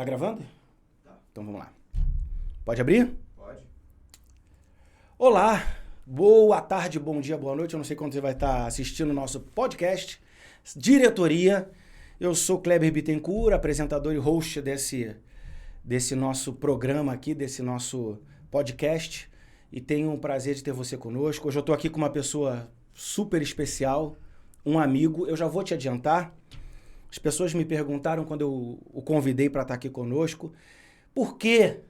Tá gravando? Tá. Então vamos lá. Pode abrir? Pode. Olá, boa tarde, bom dia, boa noite. Eu não sei quando você vai estar assistindo o nosso podcast. Diretoria. Eu sou Kleber Bittencourt, apresentador e host desse nosso programa aqui, desse nosso podcast. E tenho um prazer de ter você conosco. Hoje eu estou aqui com uma pessoa super especial, um amigo. Eu já vou te adiantar. As pessoas me perguntaram quando eu o convidei para estar aqui conosco, por quê?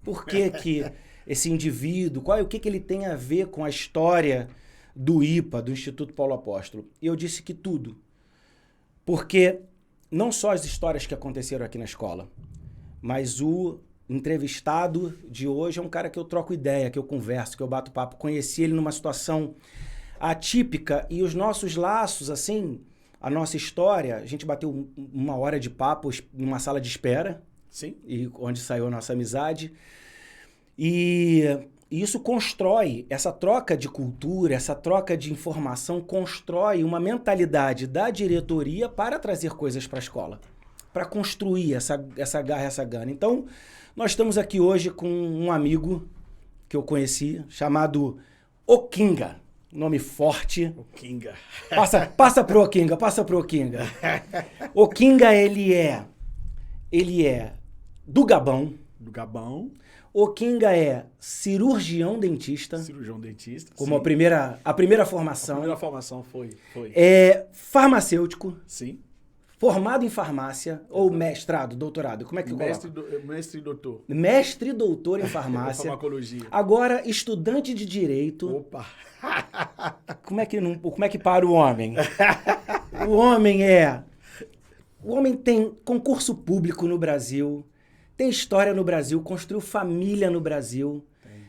Por que que esse indivíduo, o que ele tem a ver com a história do IPA, do Instituto Paulo Apóstolo? E eu disse que tudo. Porque não só as histórias que aconteceram aqui na escola, mas o entrevistado de hoje é um cara que eu troco ideia, que eu converso, que eu bato papo. Conheci ele numa situação atípica e os nossos laços, assim, a nossa história, a gente bateu uma hora de papo numa sala de espera. Sim. E onde saiu a nossa amizade. E isso constrói, essa troca de cultura, essa troca de informação, constrói uma mentalidade da diretoria para trazer coisas para a escola, para construir essa garra, essa gana. Então, nós estamos aqui hoje com um amigo que eu conheci, chamado Okinga. Nome forte. Okinga. Passa pro Okinga. Okinga, ele é do Gabão. Do Gabão. Okinga é cirurgião dentista. Cirurgião dentista. Como sim. a primeira formação. A primeira formação foi. É farmacêutico. Sim. Formado em farmácia. Ou mestrado, doutorado. Como é que eu coloco? Mestre e doutor. Mestre e doutor em farmácia. Farmacologia. Agora, estudante de direito. Opa! Como é que para o homem? O homem tem concurso público no Brasil, tem história no Brasil, construiu família no Brasil.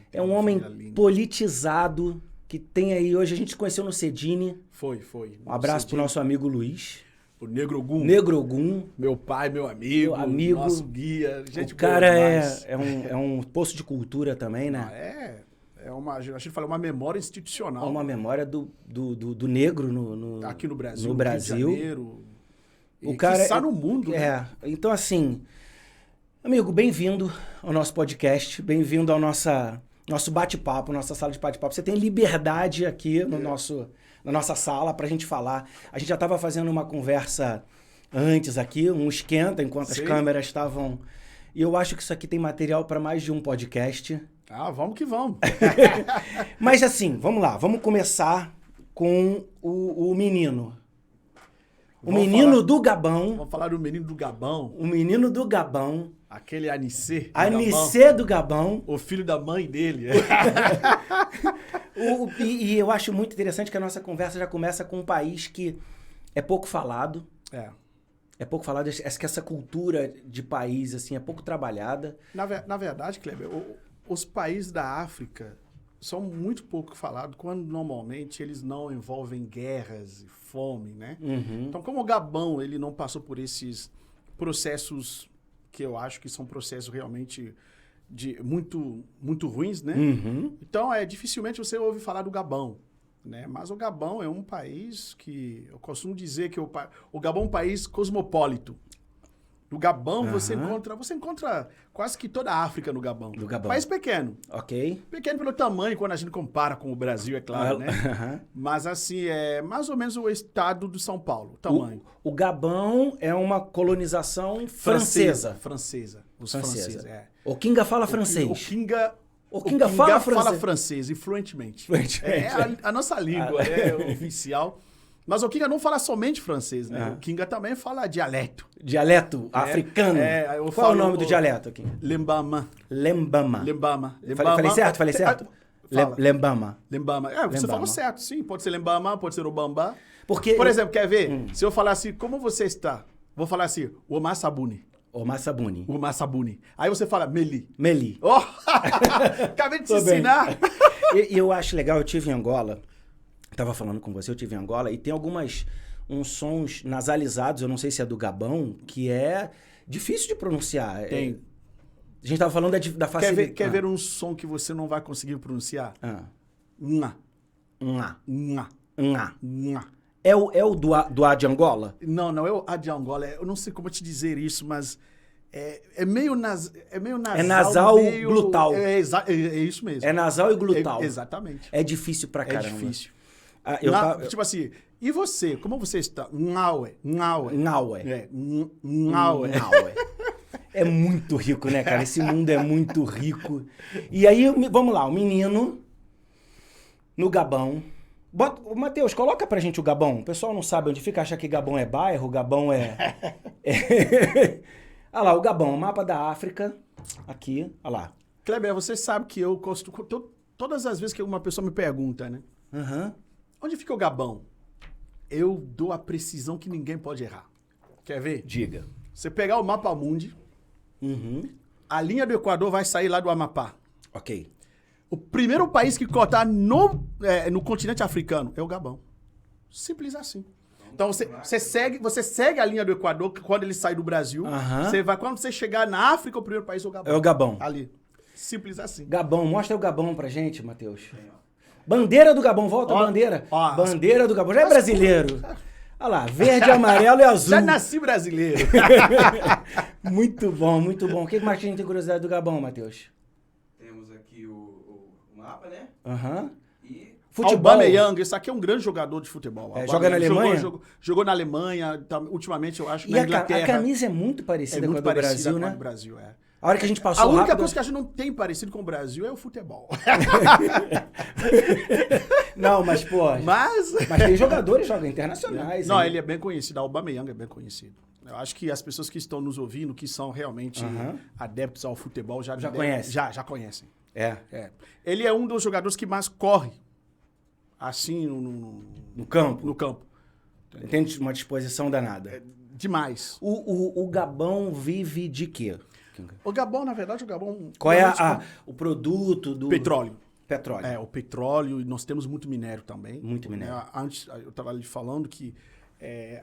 Tem É um homem politizado, que tem aí, hoje a gente se conheceu no Cedini. Foi. Um abraço pro nosso amigo Luiz. O Negro Ogum. Negro Ogum. Meu pai, meu amigo. Nosso guia. Gente o cara boa é um poço de cultura também, né? A gente fala uma memória institucional. Uma memória do negro aqui no Brasil. No Brasil. Rio de Janeiro. O cara está no mundo. Né? Então assim, amigo, bem-vindo ao nosso podcast, bem-vindo ao nosso bate-papo, nossa sala de bate-papo. Você tem liberdade aqui na nossa sala pra gente falar. A gente já estava fazendo uma conversa antes aqui, um esquenta, enquanto as câmeras estavam... E eu acho que isso aqui tem material para mais de um podcast. Vamos que vamos. Mas assim, vamos lá. Vamos começar com o menino. Do Gabão. Vamos falar do menino do Gabão. O menino do Gabão. Aquele Anicê. Anicê do Gabão. O filho da mãe dele. E eu acho muito interessante que a nossa conversa já começa com um país que é pouco falado. É pouco falado. Acho que essa cultura de país assim, é pouco trabalhada. Na verdade, Kleber, os países da África são muito pouco falados quando normalmente eles não envolvem guerras e fome, né? Uhum. Então, como o Gabão ele não passou por esses processos que eu acho que são processos realmente muito, muito ruins, né? Uhum. Então, dificilmente você ouve falar do Gabão, né? Mas o Gabão é um país que eu costumo dizer que o Gabão é um país cosmopolito. No Gabão você encontra quase que toda a África no Gabão. Do Gabão. País pequeno. Ok. Pequeno pelo tamanho, quando a gente compara com o Brasil, é claro, né? Mas assim, é mais ou menos o estado do São Paulo, o tamanho. O Gabão é uma colonização francesa. Os franceses, Okinga fala francês. Okinga fala francês, e fluentemente. É a nossa língua oficial. Mas o Kinga não fala somente francês, né? O Kinga também fala dialeto. Dialeto africano? Qual é o nome do dialeto, Kinga? Lembama. Falei certo? Lembama. Você falou certo, sim. Pode ser Lembama, pode ser Obamba. Porque por exemplo, quer ver? Se eu falar assim, como você está? Vou falar assim, Omar Sabuni. Aí você fala Meli. Oh! Acabei de te ensinar. E eu acho legal, eu tive em Angola... Estava falando com você, eu estive em Angola, e tem uns sons nasalizados, eu não sei se é do Gabão, que é difícil de pronunciar. Tem. A gente estava falando da facilidade. Quer ver um som que você não vai conseguir pronunciar? Nha. É o do A de Angola? Não é o A de Angola. Eu não sei como te dizer isso, mas É meio nasal. É nasal meio, glutal. É isso mesmo. É nasal e glutal. Exatamente. É difícil pra É caramba. difícil. Tipo assim, e você? Como você está? Ngaue. Ngaue. Ngaue. É muito rico, né, cara? Esse mundo é muito rico. E aí, vamos lá, o menino no Gabão. Matheus, coloca pra gente o Gabão. O pessoal não sabe onde fica, acha que Gabão é bairro, Gabão é... Olha lá, o Gabão, o mapa da África. Aqui, olha lá. Kleber, você sabe que eu costumo... Todas as vezes que uma pessoa me pergunta, né? Onde fica o Gabão? Eu dou a precisão que ninguém pode errar. Quer ver? Diga. Você pegar o mapa mundi, a linha do Equador vai sair lá do Amapá. Ok. O primeiro país que cortar no continente africano é o Gabão. Simples assim. Então você segue a linha do Equador quando ele sai do Brasil. Quando você chegar na África, o primeiro país é o Gabão. É o Gabão. Ali. Simples assim. Gabão, mostra o Gabão pra gente, Matheus. Bandeira do Gabão, volta a bandeira. Bandeira do Gabão. Já é brasileiro. Olha lá, verde, amarelo e azul. Já nasci brasileiro. Muito bom, muito bom. O que mais a gente tem curiosidade do Gabão, Matheus? Temos aqui o mapa, né? E futebol. Aubameyang, esse aqui é um grande jogador de futebol. Joga na Alemanha? Jogou na Alemanha, ultimamente eu acho, na Inglaterra. A camisa é muito parecida com a do Brasil, né? Com a do Brasil, A hora que a gente passou A única coisa que a gente não tem parecido com o Brasil é o futebol. Não, mas, pô... Mas tem jogadores internacionais. Não, ele é bem conhecido. A Aubameyang é bem conhecido. Eu acho que as pessoas que estão nos ouvindo, que são realmente adeptos ao futebol, já conhecem. Já conhecem. É. Ele é um dos jogadores que mais corre, assim, no campo. No campo. Tem uma disposição danada. Demais. O Gabão vive de quê? O Gabão, na verdade, Qual é o produto do... Petróleo. Petróleo. O petróleo, e nós temos muito minério também. Muito minério. Antes, eu estava ali falando que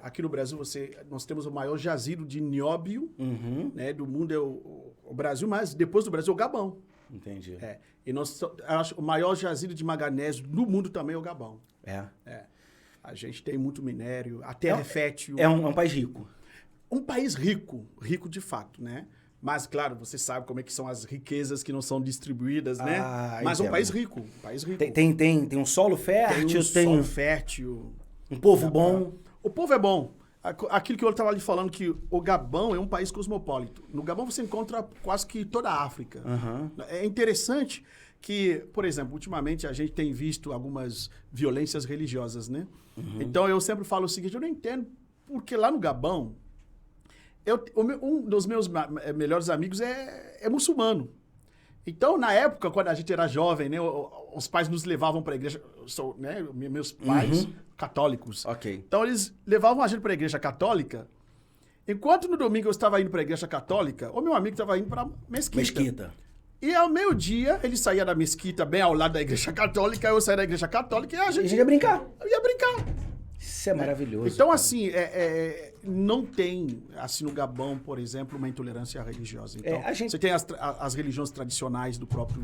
aqui no Brasil nós temos o maior jazido de nióbio, né, do mundo, é o Brasil, mas depois do Brasil é o Gabão. Entendi. E o maior jazido de magnésio do mundo também é o Gabão. A gente tem muito minério, a terra é fértil. É um país rico. Um país rico de fato, né? Mas, claro, você sabe como é que são as riquezas que não são distribuídas, né? Mas é um país rico. Tem um solo fértil. Tem um solo fértil. Um povo bom. O povo é bom. Aquilo que eu estava ali falando, que o Gabão é um país cosmopolito. No Gabão você encontra quase que toda a África. É interessante que, por exemplo, ultimamente a gente tem visto algumas violências religiosas, né? Então eu sempre falo o seguinte, eu não entendo porque lá no Gabão, um dos meus melhores amigos é muçulmano. Então, na época, quando a gente era jovem, né, os pais nos levavam para a igreja, né, meus pais católicos. Ok. Então, eles levavam a gente para a igreja católica. Enquanto no domingo eu estava indo para a igreja católica, o meu amigo estava indo para a mesquita. E ao meio-dia, ele saía da mesquita, bem ao lado da igreja católica, eu saía da igreja católica e a gente ia brincar. Ia brincar. Isso é maravilhoso. Então, cara. Assim, não tem, assim, no Gabão, por exemplo, uma intolerância religiosa. Então, você tem as religiões tradicionais do próprio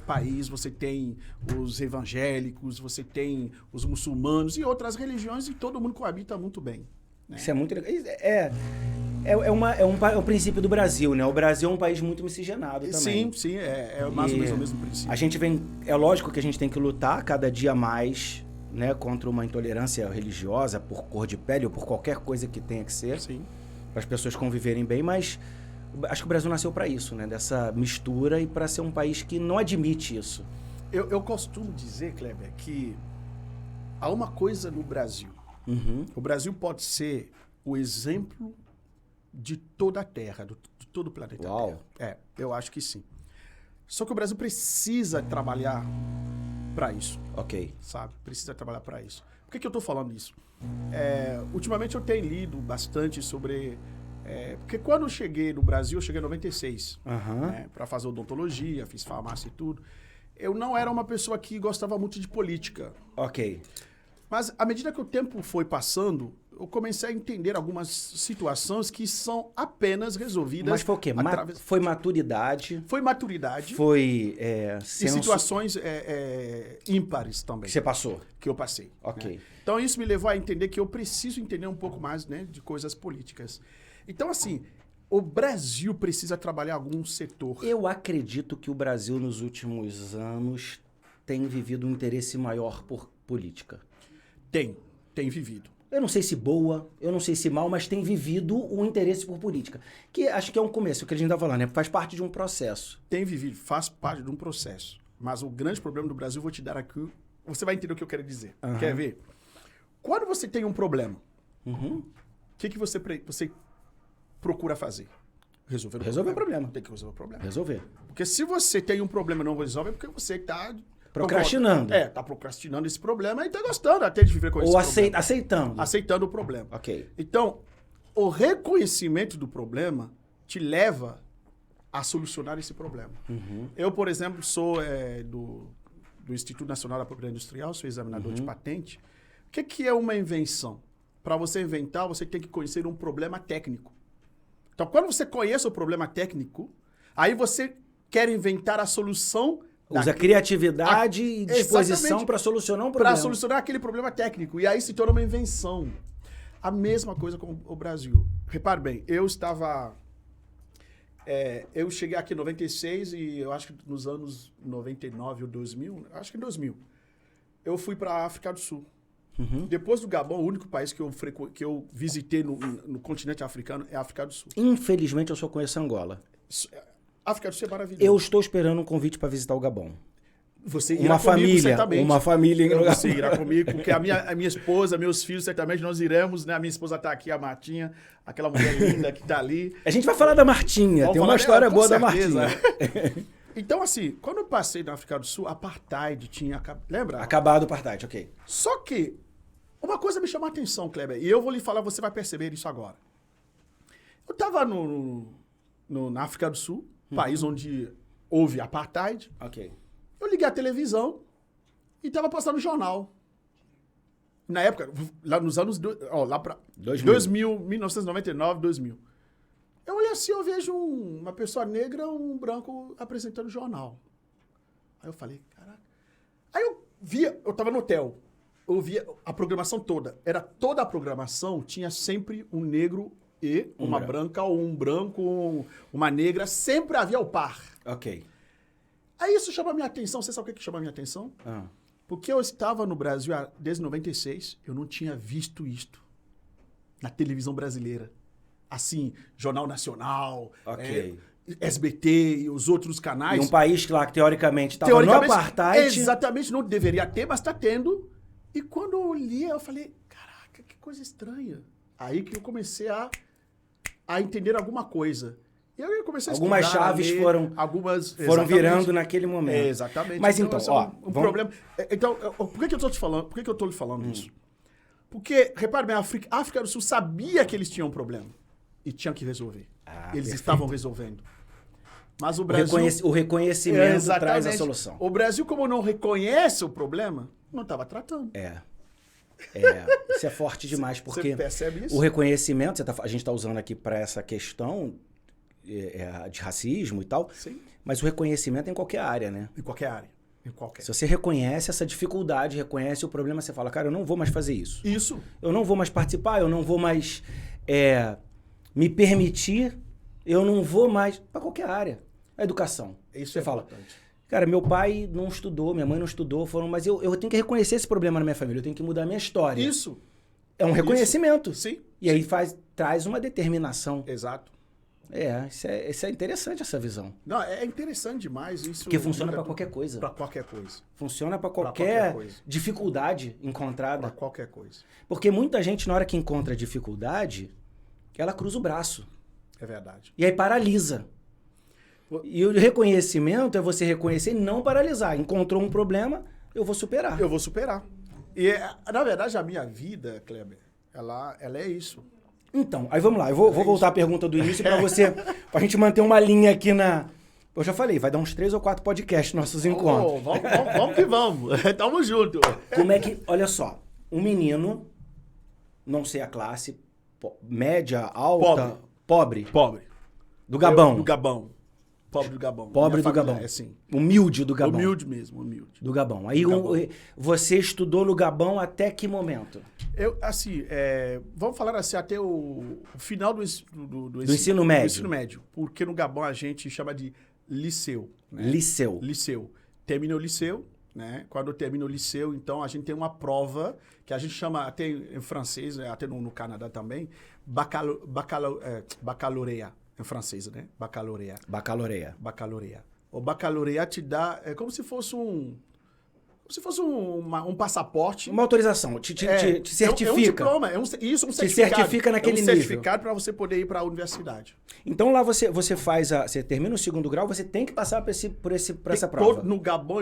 país, você tem os evangélicos, você tem os muçulmanos e outras religiões, e todo mundo coabita muito bem. Né? Isso é muito legal. É o princípio do Brasil, né? O Brasil é um país muito miscigenado também. Sim, é mais ou menos o mesmo princípio. A gente é lógico que a gente tem que lutar cada dia mais, né, contra uma intolerância religiosa por cor de pele ou por qualquer coisa que tenha que ser, para as pessoas conviverem bem, mas acho que o Brasil nasceu para isso, né, dessa mistura e para ser um país que não admite isso. Eu costumo dizer, Kleber, que há uma coisa no Brasil. O Brasil pode ser o exemplo de toda a Terra, de todo o planeta Terra. Eu acho que sim. Só que o Brasil precisa trabalhar para isso. Ok. Sabe? Precisa trabalhar para isso. Por que eu estou falando isso? Ultimamente eu tenho lido bastante sobre... porque quando eu cheguei no Brasil, eu cheguei em 96. Para fazer odontologia, fiz farmácia e tudo. Eu não era uma pessoa que gostava muito de política. Ok. Mas à medida que o tempo foi passando, eu comecei a entender algumas situações que são apenas resolvidas... Mas foi o quê? Foi maturidade? Foi maturidade. Foi E situações ímpares também. Que você passou? Que eu passei. Ok. Né? Então isso me levou a entender que eu preciso entender um pouco mais, né, de coisas políticas. Então, assim, o Brasil precisa trabalhar algum setor? Eu acredito que o Brasil, nos últimos anos, tem vivido um interesse maior por política. Tem vivido. Eu não sei se boa, eu não sei se mal, mas tem vivido um interesse por política. Que acho que é um começo, o que a gente está falando, né? Faz parte de um processo. Tem vivido, faz parte de um processo. Mas o grande problema do Brasil, vou te dar aqui, você vai entender o que eu quero dizer. Quer ver? Quando você tem um problema, o que você procura fazer? Resolver o problema. Tem que resolver o problema. Resolver. Porque se você tem um problema e não resolve, é porque você está... Procrastinando. Tá procrastinando esse problema e tá gostando até de viver com esse problema. Ou aceitando. Aceitando o problema. Ok. Então, o reconhecimento do problema te leva a solucionar esse problema. Eu, por exemplo, sou do Instituto Nacional da Propriedade Industrial, sou examinador de patente. O que é uma invenção? Para você inventar, você tem que conhecer um problema técnico. Então, quando você conhece o problema técnico, aí você quer inventar a solução. Usa criatividade e disposição para solucionar um problema. Para solucionar aquele problema técnico. E aí se torna uma invenção. A mesma coisa com o Brasil. Repare bem, eu cheguei aqui em 96 e eu acho que nos anos 99 ou 2000, acho que em 2000, eu fui para a África do Sul. Depois do Gabão, o único país que eu visitei no continente africano é a África do Sul. Infelizmente, eu só conheço Angola. A África do Sul é maravilhosa. Eu estou esperando um convite para visitar o Gabão. Você irá comigo, certamente. Uma família. Você irá comigo, porque a minha esposa, meus filhos, certamente nós iremos, né? A minha esposa está aqui, a Martinha, aquela mulher linda que está ali. A gente vai falar da Martinha, tem uma história boa da Martinha. Então, assim, quando eu passei na África do Sul, a apartheid tinha... Lembra? Acabado o apartheid, ok. Só que uma coisa me chamou a atenção, Kleber, e eu vou lhe falar, você vai perceber isso agora. Eu estava na África do Sul, país onde houve apartheid. Ok. Eu liguei a televisão e estava passando jornal. Na época, lá nos anos... lá para 2000, 1999, 2000. Eu olhei assim, eu vejo uma pessoa negra, um branco apresentando jornal. Aí eu falei, caraca. Aí eu estava no hotel. Eu via a programação toda. Toda a programação tinha sempre um negro e uma branca, ou um branco, uma negra. Sempre havia o par. Ok. Aí isso chama a minha atenção. Você sabe o que chama a minha atenção? Porque eu estava no Brasil desde 96, eu não tinha visto isto na televisão brasileira. Assim, Jornal Nacional, SBT e os outros canais. E um país que lá, que teoricamente estava no apartheid. Exatamente, não deveria ter, mas está tendo. E quando eu li, eu falei, caraca, que coisa estranha. Aí que eu comecei a entender alguma coisa. E aí eu comecei a estudar, algumas chaves foram virando naquele momento. Exatamente. Mas então, problema. Então, por que eu estou te falando? Por que eu estou lhe falando isso? Porque, repare bem, a África do Sul sabia que eles tinham um problema e tinham que resolver. Eles estavam resolvendo. Mas o Brasil... O reconhecimento traz a solução. O Brasil, como não reconhece o problema, não estava tratando. Isso é forte demais, porque você percebe isso? O reconhecimento, a gente está usando aqui para essa questão de racismo e tal, sim, mas o reconhecimento é em qualquer área, né? Em qualquer área. Em qualquer. Se você reconhece essa dificuldade, reconhece o problema, você fala, cara, eu não vou mais fazer isso. Isso. Eu não vou mais participar, eu não vou mais me permitir, eu não vou mais... Para qualquer área. A educação. Isso você fala, importante. Cara, meu pai não estudou, minha mãe não estudou, mas eu tenho que reconhecer esse problema na minha família, eu tenho que mudar a minha história. Isso. É um reconhecimento. Sim. E aí traz uma determinação. Exato. Isso é interessante, essa visão. Não, é interessante demais isso. Porque funciona para qualquer coisa. Para qualquer coisa. Funciona para qualquer dificuldade encontrada. Para qualquer coisa. Porque muita gente, na hora que encontra dificuldade, ela cruza o braço. É verdade. E aí paralisa. E o reconhecimento é você reconhecer e não paralisar. Encontrou um problema, eu vou superar. Eu vou superar. E, na verdade, a minha vida, Kleber, ela é isso. Então, aí vamos lá. Eu vou voltar à pergunta do início pra gente manter uma linha aqui na... Eu já falei, vai dar uns 3 ou 4 podcasts nossos encontros. Vamos que vamos. Tamo junto. Como é que... Olha só. Um menino, não sei a classe, média, alta... Pobre. Pobre. Do Gabão. Do Gabão. Pobre do Gabão. Pobre do Gabão. Sim. Humilde do Gabão. Humilde mesmo, humilde. Do Gabão. Aí você estudou no Gabão até que momento? Vamos falar assim, até o final do ensino médio. Do ensino médio. Porque no Gabão a gente chama de liceu. Né? Liceu. Liceu. Termina o liceu, né? Quando termina o liceu, então a gente tem uma prova que a gente chama, até em francês, até no Canadá também, baccalauréat. Em francês, né? Baccalauréat. O baccalauréat te dá... É como se fosse um passaporte. Uma autorização. Te certifica. É um diploma. Um certificado. Te certifica naquele nível. Certificado para você poder ir para a universidade. Então lá você você termina o segundo grau, você tem que passar por essa prova. No Gabão,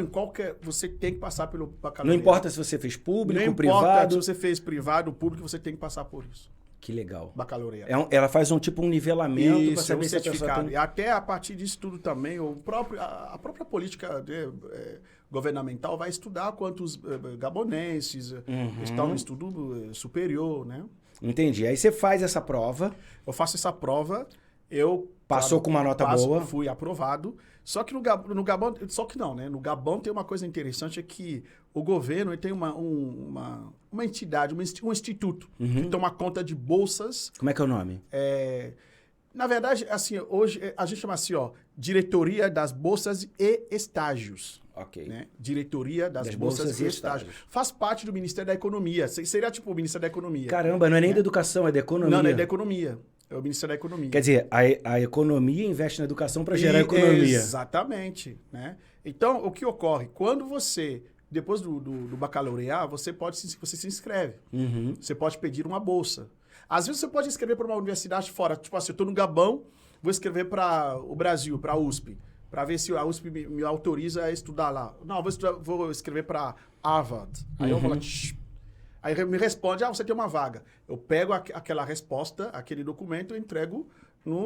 você tem que passar pelo baccalauréat. Não importa se você fez público, privado. Não importa se você fez privado ou público, você tem que passar por isso. Que legal. Baccalauréat. Ela faz um nivelamento para saber se a certificado. pessoa E até a partir disso tudo também, a própria política governamental vai estudar quantos gabonenses estão no estudo superior, né? Entendi. Aí você faz essa prova. Eu faço essa prova, Passou com uma nota boa. Fui aprovado. Só que no Gabão... Só que não, né? No Gabão tem uma coisa interessante, é que o governo tem uma entidade, um instituto, que toma conta de bolsas. Como é que é o nome? Na verdade, assim, hoje a gente chama assim, Diretoria das Bolsas e Estágios. Ok. Né? Diretoria das Bolsas e Estágios. Faz parte do Ministério da Economia. Seria tipo o Ministério da Economia. Caramba, não é nem da educação, é da economia. Não é da economia. É o Ministério da Economia. Quer dizer, a economia investe na educação para gerar economia. Exatamente. Né? Então, o que ocorre? Quando você, depois do baccalaureat, você se inscreve. Você pode pedir uma bolsa. Às vezes você pode escrever para uma universidade fora. Tipo assim, eu estou no Gabão, vou escrever para o Brasil, para a USP, para ver se a USP me autoriza a estudar lá. Não, vou escrever para Harvard. Aí eu vou lá... Aí me responde, você tem uma vaga. Eu pego aquela resposta, aquele documento e entrego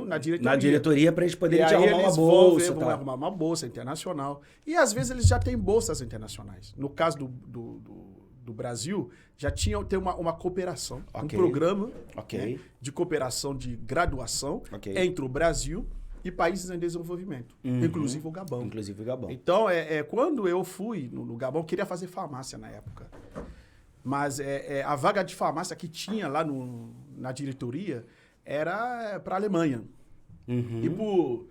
na diretoria. Na diretoria para eles poderem te arrumar uma bolsa. Vão arrumar uma bolsa internacional. E às vezes eles já têm bolsas internacionais. No caso do Brasil, já tem uma cooperação, um programa né, de cooperação de graduação entre o Brasil e países em desenvolvimento, inclusive o Gabão. Então, quando eu fui no Gabão, eu queria fazer farmácia na época. Mas a vaga de farmácia que tinha lá na diretoria era para a Alemanha. E por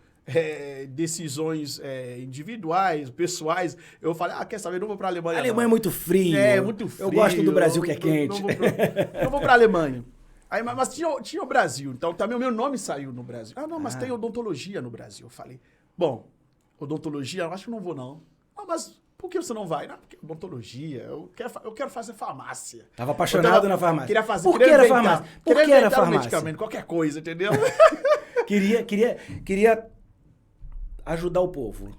decisões individuais, pessoais, eu falei, quer saber, não vou para a Alemanha. A Alemanha é muito frio. Muito frio. Eu gosto do Brasil que é quente. Não vou para a Alemanha. Aí, mas tinha o Brasil, então também o meu nome saiu no Brasil. Mas tem odontologia no Brasil. Eu falei, bom, odontologia, eu acho que não vou não. Mas... Por que você não vai? Não, porque odontologia, eu quero fazer farmácia. Tava apaixonado na farmácia. Queria fazer. Por que era farmácia? Por que era farmácia? Medicamento, qualquer coisa, entendeu? queria ajudar o povo.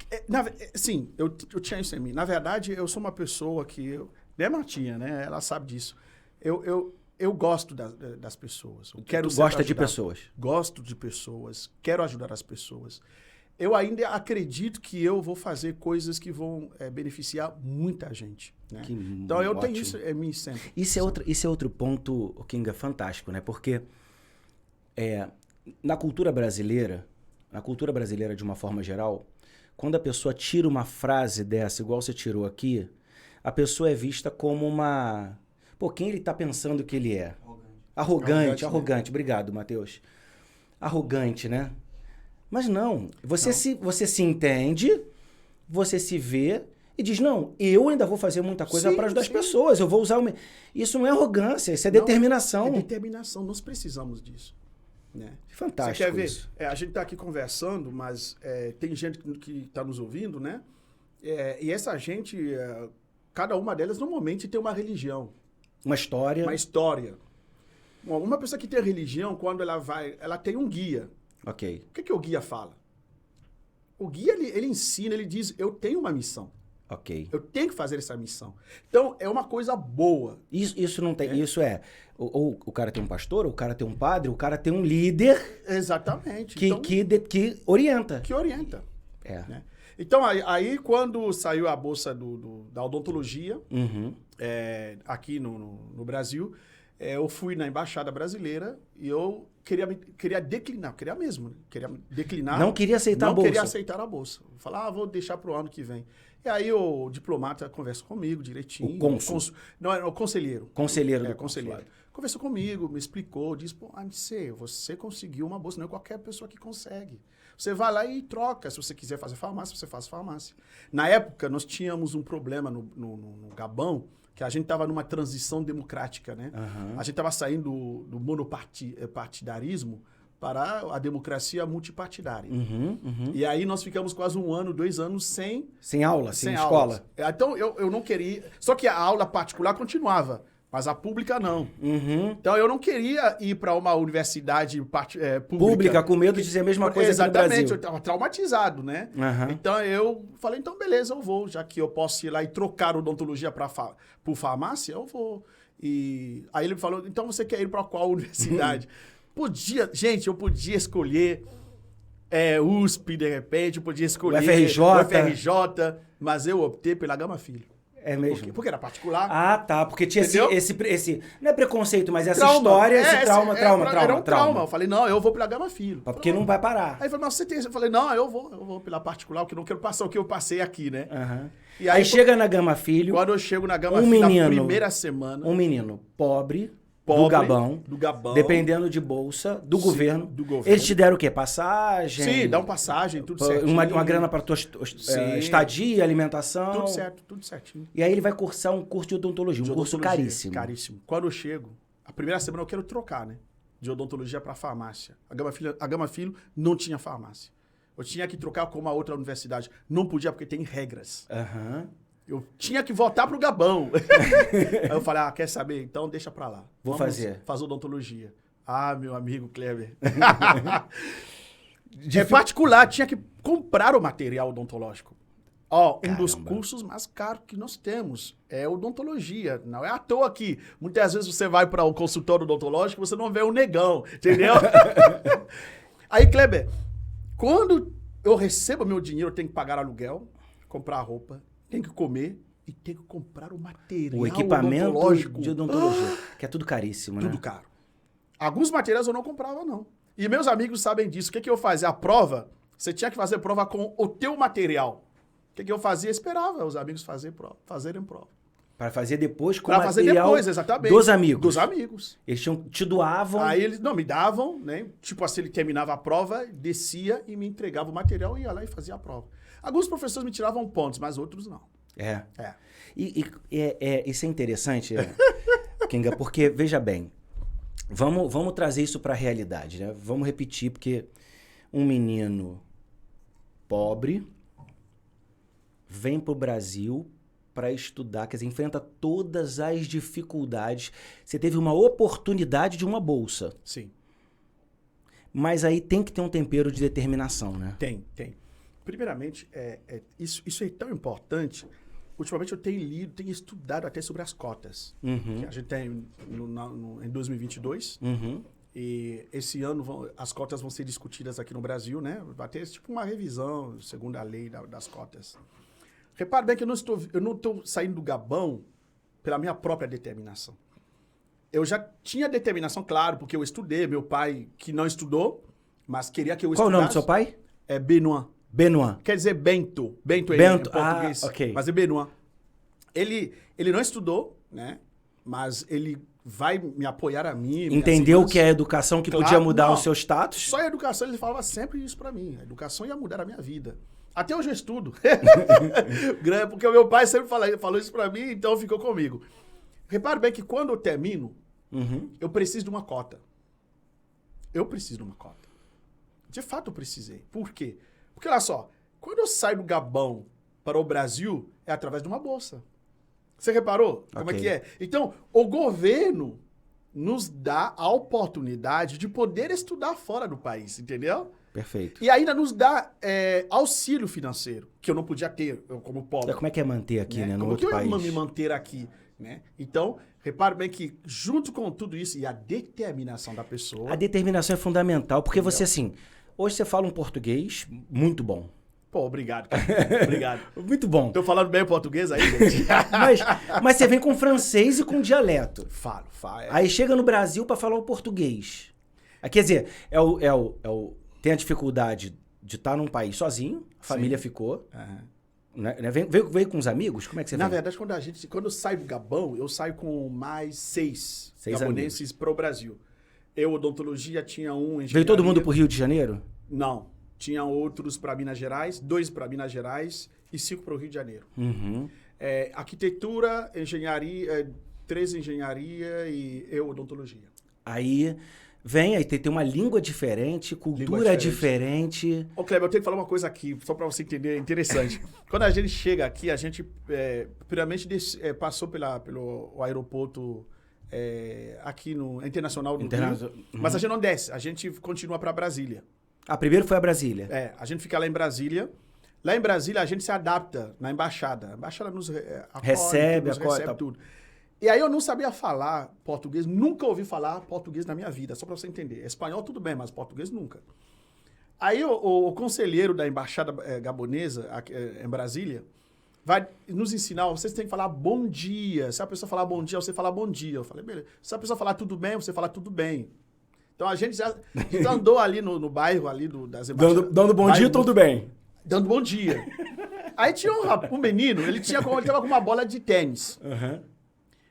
Sim, eu tinha isso em mim. Na verdade, eu sou uma pessoa que... Né, Martinha, né? Ela sabe disso. Eu gosto das pessoas. Tu gosta de pessoas? Gosto de pessoas. Quero ajudar as pessoas. Eu ainda acredito que eu vou fazer coisas que vão beneficiar muita gente. Né? Então, eu tenho isso em mim sempre. Isso é outro ponto, Kinga, fantástico, né? Porque na cultura brasileira de uma forma geral, quando a pessoa tira uma frase dessa, igual você tirou aqui, a pessoa é vista como uma... Pô, quem ele tá pensando que ele é? Arrogante. Né? Obrigado, Matheus. Arrogante, né? Mas não, você se entende, você se vê e diz, não, eu ainda vou fazer muita coisa para ajudar as pessoas, eu vou usar o... Isso não é arrogância, isso é determinação. É determinação, nós precisamos disso. Né? Fantástico. Você quer ver? Isso. A gente está aqui conversando, mas tem gente que está nos ouvindo, né? E essa gente, cada uma delas normalmente tem uma religião. Uma história. Uma pessoa que tem religião, quando ela tem um guia. Ok. O que o guia fala? O guia, ele ensina, ele diz, eu tenho uma missão. Ok. Eu tenho que fazer essa missão. Então, é uma coisa boa. Isso não tem... Isso ou o cara tem um pastor, ou o cara tem um padre, ou o cara tem um líder... Exatamente. Que orienta. Que orienta. Né? Então, aí, quando saiu a bolsa da odontologia, aqui no Brasil, eu fui na Embaixada Brasileira e eu queria declinar, queria mesmo, né? Queria declinar. Não queria aceitar a bolsa. Não queria aceitar a bolsa. Falar, vou deixar pro ano que vem. E aí o diplomata conversa comigo direitinho. O cônsul. Não, era o conselheiro. Conselheiro do conselheiro. Conversou comigo, me explicou, disse, pô, AMC, você conseguiu uma bolsa, não é qualquer pessoa que consegue. Você vai lá e troca. Se você quiser fazer farmácia, você faz farmácia. Na época, nós tínhamos um problema no Gabão, que a gente estava numa transição democrática, né? Uhum. A gente estava saindo do monopartidarismo para a democracia multipartidária. E aí nós ficamos quase 1 ano, 2 anos sem aula, sem escola. Então eu não queria... Só que a aula particular continuava, mas a pública não. Então eu não queria ir para uma universidade pública com medo de dizer a mesma coisa. Exatamente, aqui no Brasil. eu estava traumatizado, né? Então eu falei, então beleza, eu vou, já que eu posso ir lá e trocar odontologia por farmácia, eu vou. E aí ele me falou, então você quer ir para qual universidade? Eu podia escolher USP, de repente, eu podia escolher o FRJ, mas eu optei pela Gama Filho. É mesmo? Porque era particular. Ah, tá. Porque tinha esse... Não é preconceito, mas essa trauma. história, esse trauma. Era um trauma. Eu falei, não, eu vou pela Gama Filho. Porque não vai parar. Aí ele falou, mas você tem... Eu falei, não, eu vou pela particular, porque eu não quero passar o que eu passei aqui, né? E aí chega na Gama Filho... Quando eu chego na Gama Filho, na primeira semana... Um menino pobre do Gabão, dependendo de bolsa, do governo. Eles te deram o quê? Passagem? Sim, dão passagem, tudo certo. Uma grana para tua estadia, alimentação. Tudo certo, tudo certinho. E aí ele vai cursar um curso de odontologia, curso caríssimo. Caríssimo. Quando eu chego, a primeira semana eu quero trocar, né? De odontologia para farmácia. A Gama Filho não tinha farmácia. Eu tinha que trocar com uma outra universidade. Não podia porque tem regras. Eu tinha que voltar pro Gabão. Aí eu falei, quer saber? Então deixa pra lá. Vamos fazer odontologia. Ah, meu amigo Kleber. Particular, tinha que comprar o material odontológico. Um dos cursos mais caros que nós temos é odontologia. Não é à toa que muitas vezes você vai para o consultório odontológico e você não vê um negão, entendeu? Aí, Kleber, quando eu recebo meu dinheiro, eu tenho que pagar aluguel, comprar roupa, tem que comer e tem que comprar o material o equipamento odontológico. De odontologia, que é tudo caríssimo, né? Tudo caro. Alguns materiais eu não comprava, não. E meus amigos sabem disso. O que eu fazia? A prova, você tinha que fazer prova com o teu material. O que eu fazia? Esperava os amigos fazerem prova. Para fazer depois com o material fazer depois, exatamente. Dos amigos. Dos amigos. Eles te doavam. Aí eles me davam, né? Tipo assim, ele terminava a prova, descia e me entregava o material e ia lá e fazia a prova. Alguns professores me tiravam pontos, mas outros não. E isso é interessante, Kinga, porque, veja bem, vamos trazer isso para a realidade, né? Vamos repetir, porque um menino pobre vem para o Brasil para estudar, quer dizer, enfrenta todas as dificuldades. Você teve uma oportunidade de uma bolsa. Sim. Mas aí tem que ter um tempero de determinação, né? Tem. Primeiramente, isso é tão importante. Ultimamente eu tenho estudado até sobre as cotas. Que a gente tem em 2022. E esse ano as cotas vão ser discutidas aqui no Brasil, né? Vai ter tipo uma revisão, segundo a lei das cotas. Repare bem que eu não estou saindo do Gabão pela minha própria determinação. Eu já tinha determinação, claro, porque eu estudei. Meu pai, que não estudou, mas queria que eu estudasse. Qual o nome do seu pai? É Benoit. Quer dizer Bento. Bento em português. Okay. Mas é Benoit. Ele não estudou, né? Mas ele vai me apoiar a mim. Entendeu que é a educação que podia mudar o seu status? Só a educação, ele falava sempre isso pra mim. A educação ia mudar a minha vida. Até hoje eu estudo. Porque o meu pai sempre falou isso pra mim, então ficou comigo. Repare bem que quando eu termino, eu preciso de uma cota. De fato eu precisei. Por quê? Porque olha só, quando eu saio do Gabão para o Brasil, é através de uma bolsa. Você reparou como é que é? Então, o governo nos dá a oportunidade de poder estudar fora do país, entendeu? Perfeito. E ainda nos dá auxílio financeiro, que eu não podia ter, eu como pobre. Como é que é manter aqui, né? No como outro que eu país? ia me manter aqui, né? Então, repare bem que junto com tudo isso e a determinação da pessoa... A determinação é fundamental, porque você, assim, hoje você fala um português muito bom. Pô, obrigado, cara. Obrigado. Muito bom. Tô falando bem português aí, gente? mas você vem com francês e com dialeto. Falo. Aí chega no Brasil para falar o português. Quer dizer, tem a dificuldade de estar num país sozinho, a família ficou. Né? Veio com os amigos? Como é que você Na veio? verdade, quando eu saio do Gabão, eu saio com mais seis gaboneses para o Brasil. Eu, odontologia, tinha um engenharia. Veio todo mundo pro Rio de Janeiro? Não. Tinha outros para Minas Gerais, 2 para Minas Gerais e 5 para o Rio de Janeiro. Arquitetura, engenharia, 3 engenharia e eu, odontologia. Aí tem uma língua diferente, cultura diferente. Ô, Kleber, eu tenho que falar uma coisa aqui, só para você entender, é interessante. Quando a gente chega aqui, a gente primeiramente passou pelo aeroporto aqui no Internacional do Rio, mas a gente não desce, a gente continua para Brasília. Primeiro foi a Brasília. A gente fica lá em Brasília. Lá em Brasília, a gente se adapta na embaixada. A embaixada nos recebe tudo. E aí eu não sabia falar português, nunca ouvi falar português na minha vida, só para você entender. Espanhol tudo bem, mas português nunca. Aí o conselheiro da embaixada gabonesa aqui, em Brasília vai nos ensinar, vocês têm que falar bom dia. Se a pessoa falar bom dia, você fala bom dia. Eu falei, beleza. Se a pessoa falar tudo bem, você fala tudo bem. Então a gente já andou ali no bairro ali das embaixadas. Dando bom dia, tudo bem. Dando bom dia. Aí tinha um menino, ele tava com uma bola de tênis.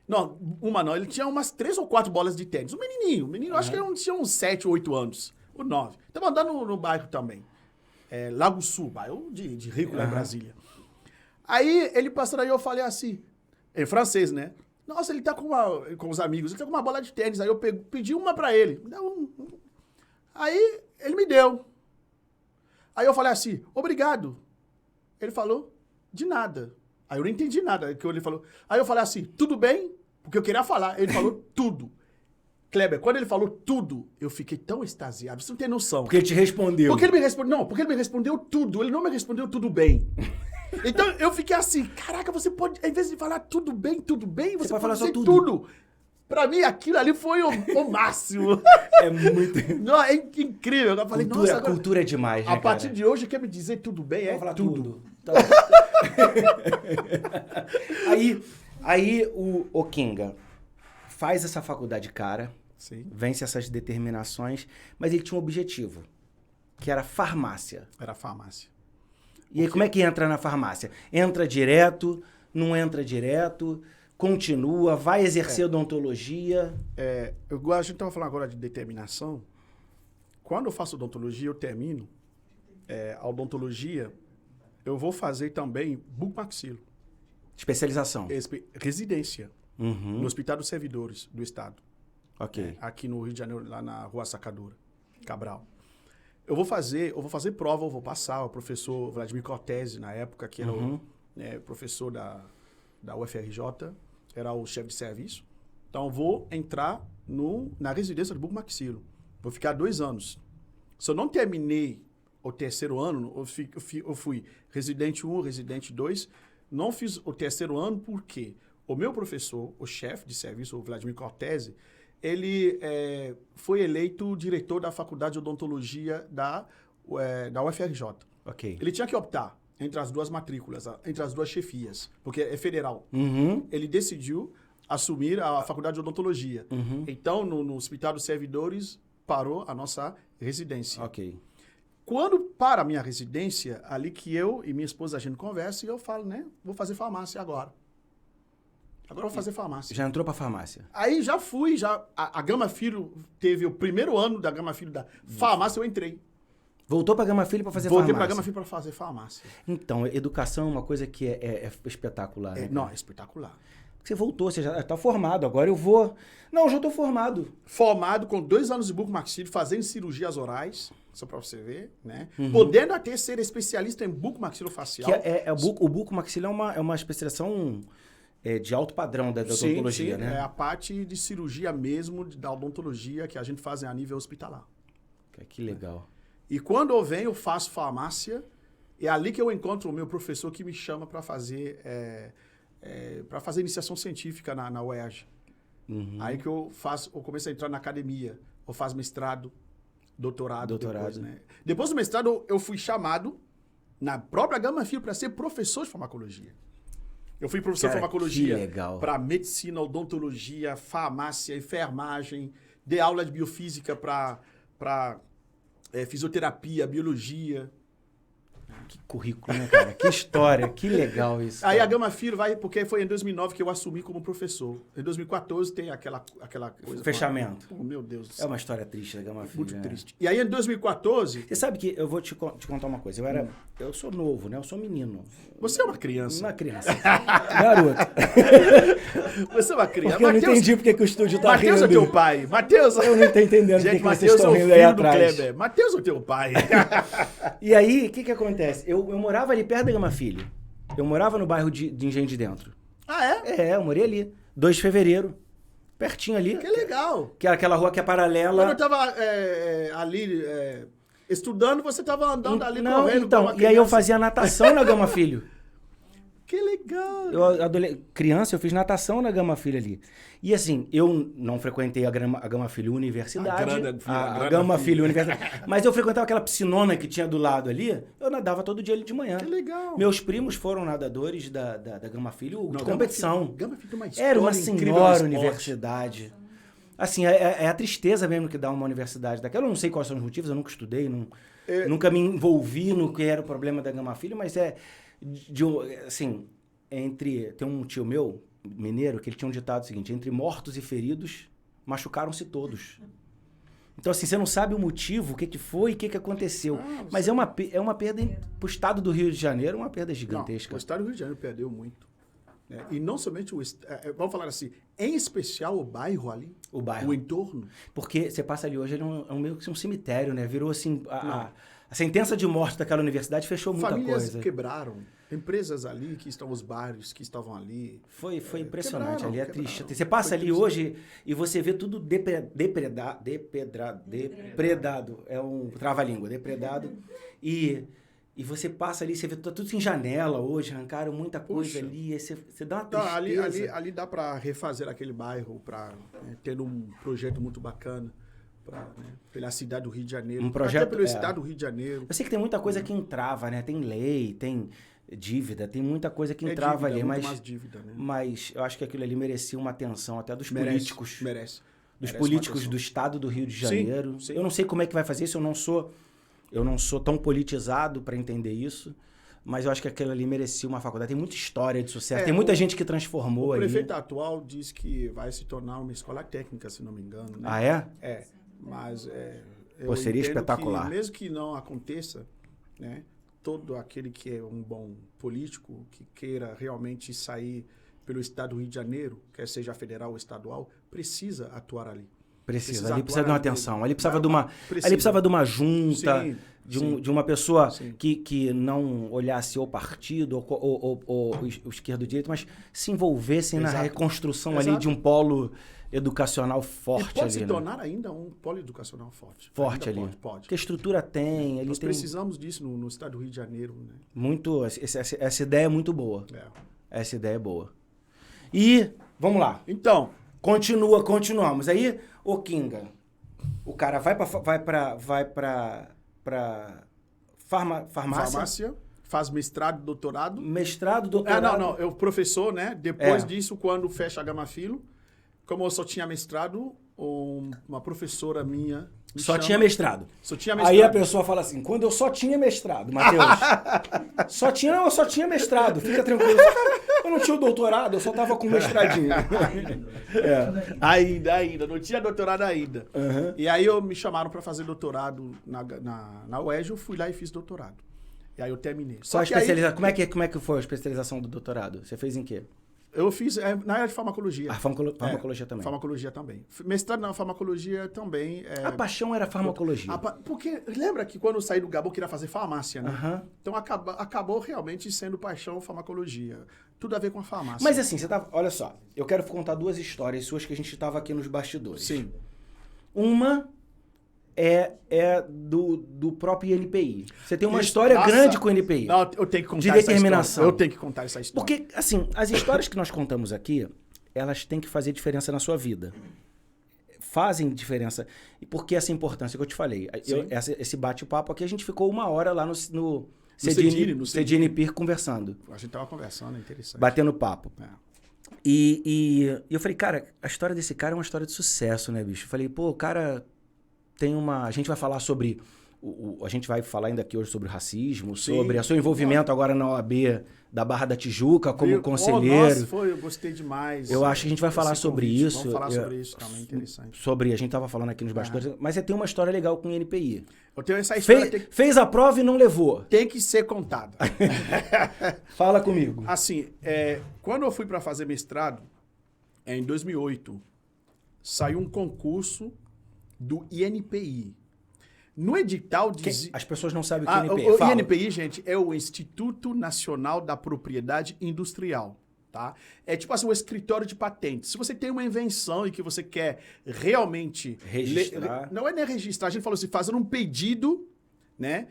Não, ele tinha umas 3 ou 4 bolas de tênis. O menino, acho que ele tinha uns 7 ou 8 anos, ou 9. Tava andando no bairro também. Lago Sul, bairro de rico lá em Brasília. Aí ele passou aí, eu falei assim, em francês, né? Nossa, ele tá com os amigos, ele tá com uma bola de tênis. Aí eu pedi uma pra ele. Me dá um. Aí ele me deu. Aí eu falei assim, obrigado. Ele falou, de nada. Aí eu não entendi nada que ele falou. Aí eu falei assim, tudo bem? Porque eu queria falar. Ele falou tudo. Kleber, quando ele falou tudo, eu fiquei tão extasiado. Você não tem noção. Porque ele te respondeu. Porque ele me respondeu. Não, porque ele me respondeu tudo. Ele não me respondeu tudo bem. Então eu fiquei assim, caraca, você pode, em vez de falar tudo bem, você pode falar dizer tudo. Pra mim, aquilo ali foi o máximo. É muito... Não, é incrível. Eu falei, nossa, agora, cultura é demais, né, a partir de hoje, quer me dizer tudo bem? Vou falar tudo. Aí o Kinga faz essa faculdade cara, sim, vence essas determinações, mas ele tinha um objetivo, que era farmácia. Era farmácia. E aí, como é que entra na farmácia? Entra direto, não entra direto, continua, vai exercer odontologia? A gente estava falando agora de determinação. Quando eu faço odontologia, eu termino a odontologia, eu vou fazer também bucomaxilo. Especialização? Residência. No Hospital dos Servidores do Estado. Ok. Aqui no Rio de Janeiro, lá na Rua Sacadura, Cabral. Eu vou fazer prova, eu vou passar. O professor Vladimir Cortese, na época, que era o professor da UFRJ, era o chefe de serviço. Então, eu vou entrar na residência do bucomaxilo. Vou ficar 2 anos. Se eu não terminei o 3º ano, eu fui residente 1, residente 2, não fiz o 3º ano porque o meu professor, o chefe de serviço, o Vladimir Cortese, ele foi eleito diretor da Faculdade de Odontologia da UFRJ. Ok. Ele tinha que optar entre as 2 matrículas, entre as 2 chefias, porque é federal. Ele decidiu assumir a Faculdade de Odontologia. Então, no Hospital dos Servidores, parou a nossa residência. Ok. Quando para a minha residência, ali que eu e minha esposa a gente conversa, e eu falo, né, vou fazer farmácia agora. Agora eu vou fazer farmácia. Já entrou pra farmácia? Aí já fui, a Gama Filho teve o 1º ano da Gama Filho da farmácia, eu entrei. Voltou pra Gama Filho pra fazer farmácia? Voltei pra Gama Filho pra fazer farmácia. Então, educação é uma coisa que é espetacular. Né? Não, é espetacular. Você voltou, você já tá formado, agora eu vou... Não, eu já tô formado. Formado com 2 anos de bucomaxilo, fazendo cirurgias orais, só pra você ver, né? Podendo até ser especialista em bucomaxilofacial. O bucomaxilo é uma especialização de alto padrão da odontologia, sim, né? É a parte de cirurgia mesmo, da odontologia, que a gente faz a nível hospitalar. Que legal. E quando eu venho, eu faço farmácia, é ali que eu encontro o meu professor que me chama para fazer iniciação científica na UERJ. Aí que eu começo a entrar na academia, eu faço mestrado, doutorado. Depois, né? Depois do mestrado, eu fui chamado na própria Gama Filho para ser professor de farmacologia. Eu fui professor de farmacologia para medicina, odontologia, farmácia, enfermagem, dei aula de biofísica para para fisioterapia, biologia. Que currículo, né, cara? Que história, que legal isso. Aí cara. a Gama Filho porque foi em 2009 que eu assumi como professor. Em 2014 tem aquela coisa. Fechamento. Meu Deus do É céu. uma história triste da Gama Filho. Muito né? triste. E aí em 2014... Você sabe que eu vou te contar uma coisa. Eu sou novo, né? Eu sou menino. Você é uma criança. Uma criança. Garoto. Você é uma criança. Porque eu não entendi porque que o estúdio tá rindo. Matheus é teu pai. Matheus... Eu não tô entendendo Gente, porque vocês Matheus é estão o rindo aí filho do atrás. Kleber. Matheus é o teu pai. E aí, o que acontece? Eu morava ali perto da Gama Filho. Eu morava no bairro de Engenho de Dentro. Ah, é? Eu morei ali. 2 de fevereiro. Pertinho ali. Que legal. Que é aquela rua que é paralela. Quando eu tava ali estudando, você tava andando ali Não, correndo. então, como uma e aí eu criança. fazia natação na Gama Filho. Que legal. Criança, eu fiz natação na Gama Filho ali. E assim, eu não frequentei a Gama Filho Universidade. A Gama Filho Universidade. Mas eu frequentava aquela piscinona que tinha do lado ali. Eu nadava todo dia ali de manhã. Que legal. Meus primos foram nadadores da Gama Filho de Não, competição. Gama Filho tem uma história Era uma incrível senhora no esporte. universidade. Assim, é a tristeza mesmo que dá uma universidade daquela. Eu não sei quais são os motivos, eu nunca estudei, nunca me envolvi no que era o problema da Gama Filho, mas assim, tem um tio meu, mineiro, que ele tinha um ditado seguinte: entre mortos e feridos, machucaram-se todos. Então, assim, você não sabe o motivo, o que foi, o que aconteceu. Mas é uma perda pro estado do Rio de Janeiro, uma perda gigantesca. Não, o estado do Rio de Janeiro perdeu muito. Né? E não somente vamos falar assim, em especial o bairro ali. O bairro. O entorno. Porque você passa ali hoje, ele é meio que um cemitério, né? Virou assim, a sentença de morte daquela universidade fechou muita Famílias coisa. quebraram. Empresas ali, que estão os bairros que estavam ali. Foi impressionante, quebraram, ali é quebraram. triste. Você passa ali hoje e você vê tudo depredado. É um trava-língua, depredado. E você passa ali, você vê tudo sem janela hoje, arrancaram muita coisa ali, aí você dá uma tristeza. Ali dá para refazer aquele bairro, para ter um projeto muito bacana. Pela cidade do Rio de Janeiro. Um projeto, até pelo estado do Rio de Janeiro. Eu sei que tem muita coisa que entrava, né? Tem lei, tem dívida, tem muita coisa que entrava ali. Muito mais dívida, né? Mas eu acho que aquilo ali merecia uma atenção até dos políticos. Merece. Dos políticos do estado do Rio de Janeiro. Sim. Eu não sei como é que vai fazer isso, eu não sou tão politizado para entender isso. Mas eu acho que aquilo ali merecia uma faculdade. Tem muita história de sucesso. Tem muita gente que transformou ali. O prefeito atual diz que vai se tornar uma escola técnica, se não me engano. Né? Ah, é? É. Mas seria espetacular. Mesmo que não aconteça, né, todo aquele que é um bom político, que queira realmente sair pelo estado do Rio de Janeiro, quer seja federal ou estadual, precisa atuar ali. Precisa. Ali precisa de uma atenção. Ali precisava Precisa. de uma junta, Sim, de uma pessoa sim. que não olhasse o partido ou o esquerdo ou direito, mas se envolvessem na reconstrução ali de um polo educacional forte. E pode ali, se né? tornar ainda um polo educacional forte. Forte ainda ali. Pode. Porque a estrutura tem. Nós precisamos disso no estado do Rio de Janeiro. Né? Muito. Essa ideia é muito boa. É. Essa ideia é boa. E, vamos lá. Então, Continuamos. Aí, o Kinga, o cara vai pra farmácia. Faz mestrado, doutorado. Mestrado, doutorado. Não. Eu professor, né? Depois disso, quando fecha a Gama Filho, como eu só tinha mestrado, uma professora minha Só tinha mestrado. Aí a pessoa fala assim, quando eu só tinha mestrado, Matheus. Eu só tinha mestrado, fica tranquilo. Eu não tinha o doutorado, eu só tava com mestradinho. Ainda. Não tinha doutorado ainda. Uhum. E aí me chamaram para fazer doutorado na UERJ, eu fui lá e fiz doutorado. E aí eu terminei. Só especialização. Como é que foi a especialização do doutorado? Você fez em quê? Eu fiz na área de farmacologia. Farmacologia também. Farmacologia também. Mestrado na farmacologia também. A paixão era farmacologia. Porque lembra que quando eu saí do Gabão eu queria fazer farmácia, né? Uhum. Então acabou realmente sendo paixão farmacologia. Tudo a ver com a farmácia. Mas assim, olha só, eu quero contar 2 histórias suas que a gente estava aqui nos bastidores. Sim. Uma é do próprio INPI. Você tem uma história grande com o INPI. Não, eu tenho que contar de determinação. Eu tenho que contar essa história. Porque, assim, as histórias que nós contamos aqui, elas têm que fazer diferença na sua vida. Fazem diferença. E por que essa importância que eu te falei? Esse bate-papo aqui, a gente ficou 1 hora lá no CDNP conversando. A gente tava conversando, é interessante. Batendo papo. É. E eu falei, cara, a história desse cara é uma história de sucesso, né, bicho? Eu falei, pô, o cara A gente vai falar sobre... A gente vai falar ainda aqui hoje sobre racismo, sobre o seu envolvimento agora na OAB da Barra da Tijuca como conselheiro. Nossa, eu gostei demais. Eu acho que a gente vai falar sobre isso. Vamos falar sobre isso também, interessante. A gente estava falando aqui nos bastidores, mas você tem uma história legal com o INPI. Eu tenho essa história. Fez a prova e não levou. Tem que ser contada. Fala comigo. Assim, quando eu fui para fazer mestrado, em 2008, saiu um concurso do INPI. No edital dizia... As pessoas não sabem o que é INPI. O INPI, gente, é o Instituto Nacional da Propriedade Industrial, tá? É tipo assim, um escritório de patentes. Se você tem uma invenção e que você quer realmente... Registrar. Não é nem registrar, a gente falou assim, fazendo um pedido, né?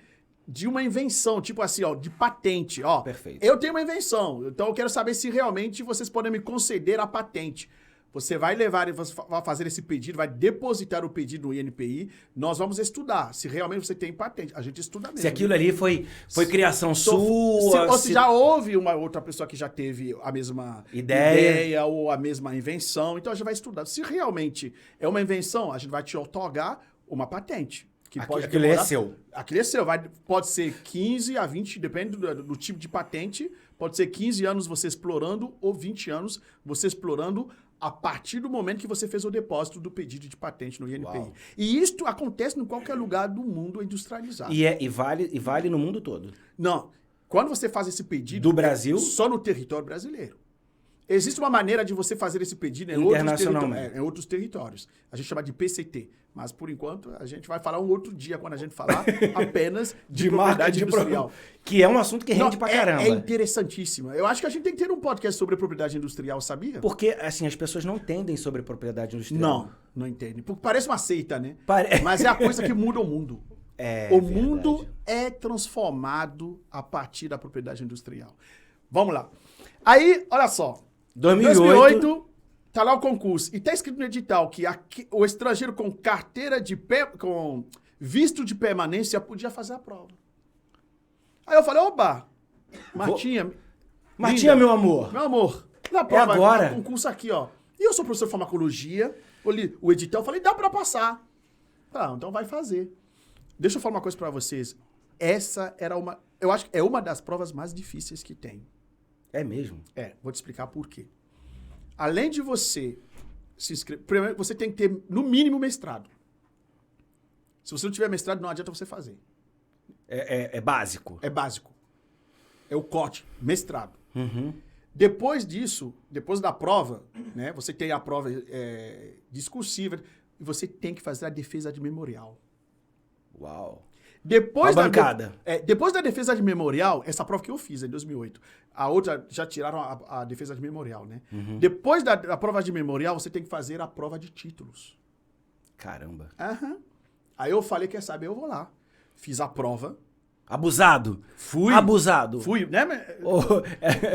De uma invenção, tipo assim, ó, de patente, ó. Perfeito. Eu tenho uma invenção, então eu quero saber se realmente vocês podem me conceder a patente. Você vai levar, você vai fazer esse pedido, vai depositar o pedido no INPI, nós vamos estudar se realmente você tem patente. A gente estuda mesmo. Se aquilo ali foi criação sua... Ou se já houve uma outra pessoa que já teve a mesma ideia ou a mesma invenção, então a gente vai estudar. Se realmente é uma invenção, a gente vai te otorgar uma patente. Aquilo é seu. Aquilo é seu. Pode ser 15 a 20, depende do tipo de patente, pode ser 15 anos você explorando ou 20 anos você explorando a partir do momento que você fez o depósito do pedido de patente no INPI. Uau. E isto acontece em qualquer lugar do mundo industrializado. E vale no mundo todo? Não. Quando você faz esse pedido... Do Brasil? Só no território brasileiro. Existe uma maneira de você fazer esse pedido em outros territórios. A gente chama de PCT. Mas, por enquanto, a gente vai falar um outro dia, quando a gente falar apenas de propriedade industrial. Que é um assunto que rende pra caramba. É interessantíssimo. Eu acho que a gente tem que ter um podcast sobre propriedade industrial, sabia? Porque, assim, as pessoas não entendem sobre propriedade industrial. Não entendem. Porque parece uma seita, né? Mas é a coisa que muda o mundo. O mundo é transformado a partir da propriedade industrial. Vamos lá. Aí, olha só. 2008, tá lá o concurso. E tá escrito no edital que o estrangeiro com carteira com visto de permanência podia fazer a prova. Aí eu falei, oba, Martinha, meu amor. Meu amor, na prova, agora. Concurso aqui, ó. E eu sou professor de farmacologia, olhei o edital, falei, dá pra passar. Então vai fazer. Deixa eu falar uma coisa pra vocês. Essa era eu acho que é uma das provas mais difíceis que tem. É mesmo? Vou te explicar por quê. Além de você se inscrever, primeiro você tem que ter, no mínimo, mestrado. Se você não tiver mestrado, não adianta você fazer. É básico? É básico. É o corte, mestrado. Uhum. Depois disso, depois da prova, né, você tem a prova discursiva e você tem que fazer a defesa de memorial. Uau! Depois da bancada. Depois da defesa de memorial, essa prova que eu fiz em 2008, a outra já tiraram a defesa de memorial, né? Uhum. Depois da prova de memorial, você tem que fazer a prova de títulos. Caramba. Uhum. Aí eu falei, quer saber, eu vou lá. Fiz a prova. Abusado. Fui. Abusado. Fui, né?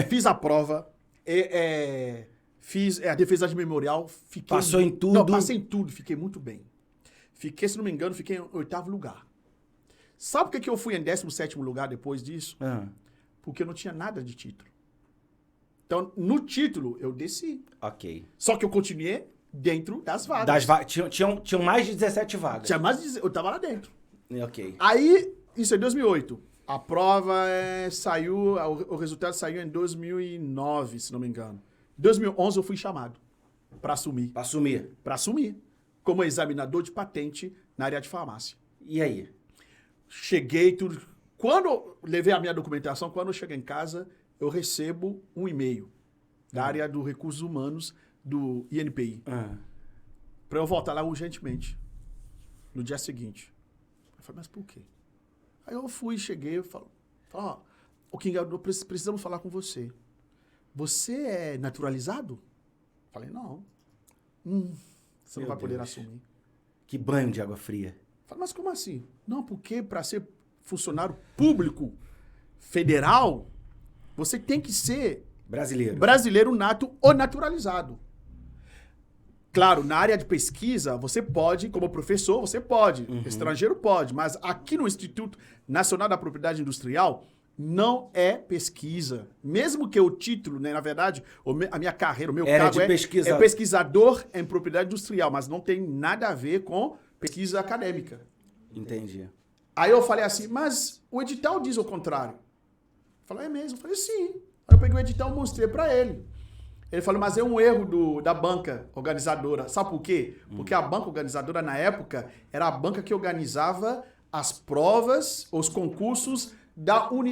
Fiz a prova. Fiz a defesa de memorial. Passou em tudo? Não, passei em tudo. Fiquei muito bem. Se não me engano, fiquei em 8º lugar. Sabe por que eu fui em 17º lugar depois disso? Porque eu não tinha nada de título. Então, no título, eu desci. Ok. Só que eu continuei dentro das vagas. Tinham mais de 17 vagas. Tinha mais de... Eu tava lá dentro. Ok. Aí, isso é 2008. A prova saiu... O resultado saiu em 2009, se não me engano. Em 2011, eu fui chamado para assumir. Para assumir? Para assumir. Como examinador de patente na área de farmácia. E aí? Cheguei, tudo. Quando eu levei a minha documentação, quando eu chego em casa, eu recebo um e-mail da área dos recursos humanos do INPI. Para eu voltar lá urgentemente. No dia seguinte. Eu falei, mas por quê? Aí eu cheguei, eu falo, Kinga, precisamos falar com você. Você é naturalizado? Falei, não. Você não vai poder assumir. Que banho de água fria. Falei, mas como assim? Não, porque para ser funcionário público federal, você tem que ser brasileiro nato ou naturalizado. Claro, na área de pesquisa, você pode, como professor, você pode. Uhum. Estrangeiro pode. Mas aqui no Instituto Nacional da Propriedade Industrial, não é pesquisa. Mesmo que o título, né, na verdade, a minha carreira, o meu cargo é pesquisador em propriedade industrial, mas não tem nada a ver com pesquisa acadêmica. Entendi. Aí eu falei assim, mas o edital diz o contrário. Eu falei, é mesmo? Eu falei, sim. Aí eu peguei o edital e mostrei pra ele. Ele falou, mas é um erro da banca organizadora. Sabe por quê? Porque a banca organizadora, na época, era a banca que organizava as provas, os concursos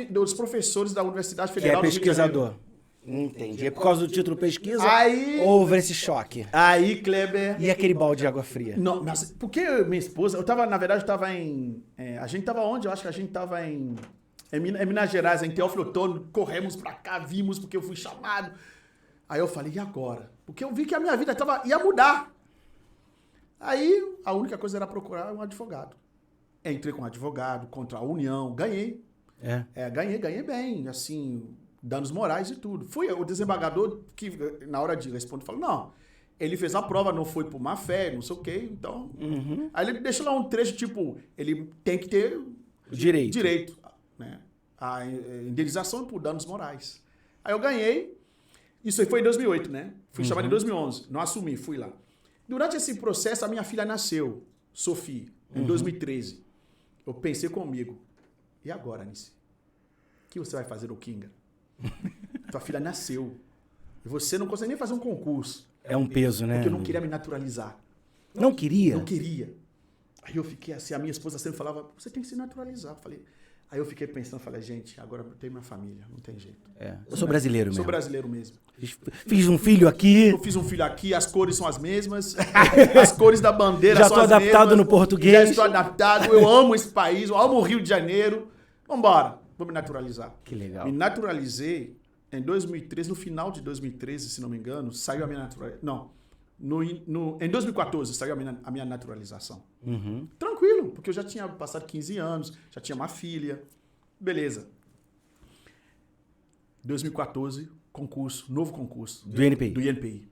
dos professores da Universidade Federal do Rio de Janeiro. Que é pesquisador. Entendi. É por causa do título pesquisa? Aí... Houve esse choque. Aí, Kleber... E aquele balde de água fria? Não, mas porque minha esposa... na verdade, eu tava em... a gente tava onde? Eu acho que a gente tava em Minas Gerais, em Teófilo Otoni. Corremos pra cá, vimos, porque eu fui chamado. Aí eu falei, e agora? Porque eu vi que a minha vida ia mudar. Aí, a única coisa era procurar um advogado. Entrei com um advogado, contra a União, ganhei. Ganhei bem, assim... danos morais e tudo. Fui o desembargador que, na hora de responder, falou, não, ele fez a prova, não foi por má fé, não sei o quê, então... Aí ele deixa lá um trecho, tipo, ele tem que ter... Direito, né? A indenização por danos morais. Aí eu ganhei, isso aí foi em 2008, né? Fui chamado em 2011, não assumi, fui lá. Durante esse processo, a minha filha nasceu, Sofia, em 2013. Eu pensei comigo, e agora, Anice? O que você vai fazer no Kinga? Tua filha nasceu. E você não consegue nem fazer um concurso. É um peso, né? Porque eu não queria me naturalizar. Não queria? Não queria. Aí eu fiquei assim, a minha esposa sempre falava, você tem que se naturalizar. Aí eu fiquei pensando, falei, gente, agora eu tenho minha família, não tem jeito. Eu sou brasileiro mesmo. Sou brasileiro mesmo. Fiz um filho aqui. Eu fiz um filho aqui, as cores são as mesmas. As cores da bandeira já são as mesmas. Já estou adaptado no português. Já estou adaptado, eu amo esse país, eu amo o Rio de Janeiro. Vambora, vou me naturalizar. Que legal. Me naturalizei em 2013, no final de 2013, se não me engano, saiu a minha naturalização. Não, em 2014 saiu a minha naturalização. Tranquilo, porque eu já tinha passado 15 anos, já tinha uma filha. Beleza. 2014, novo concurso. Do INPI. Do INPI.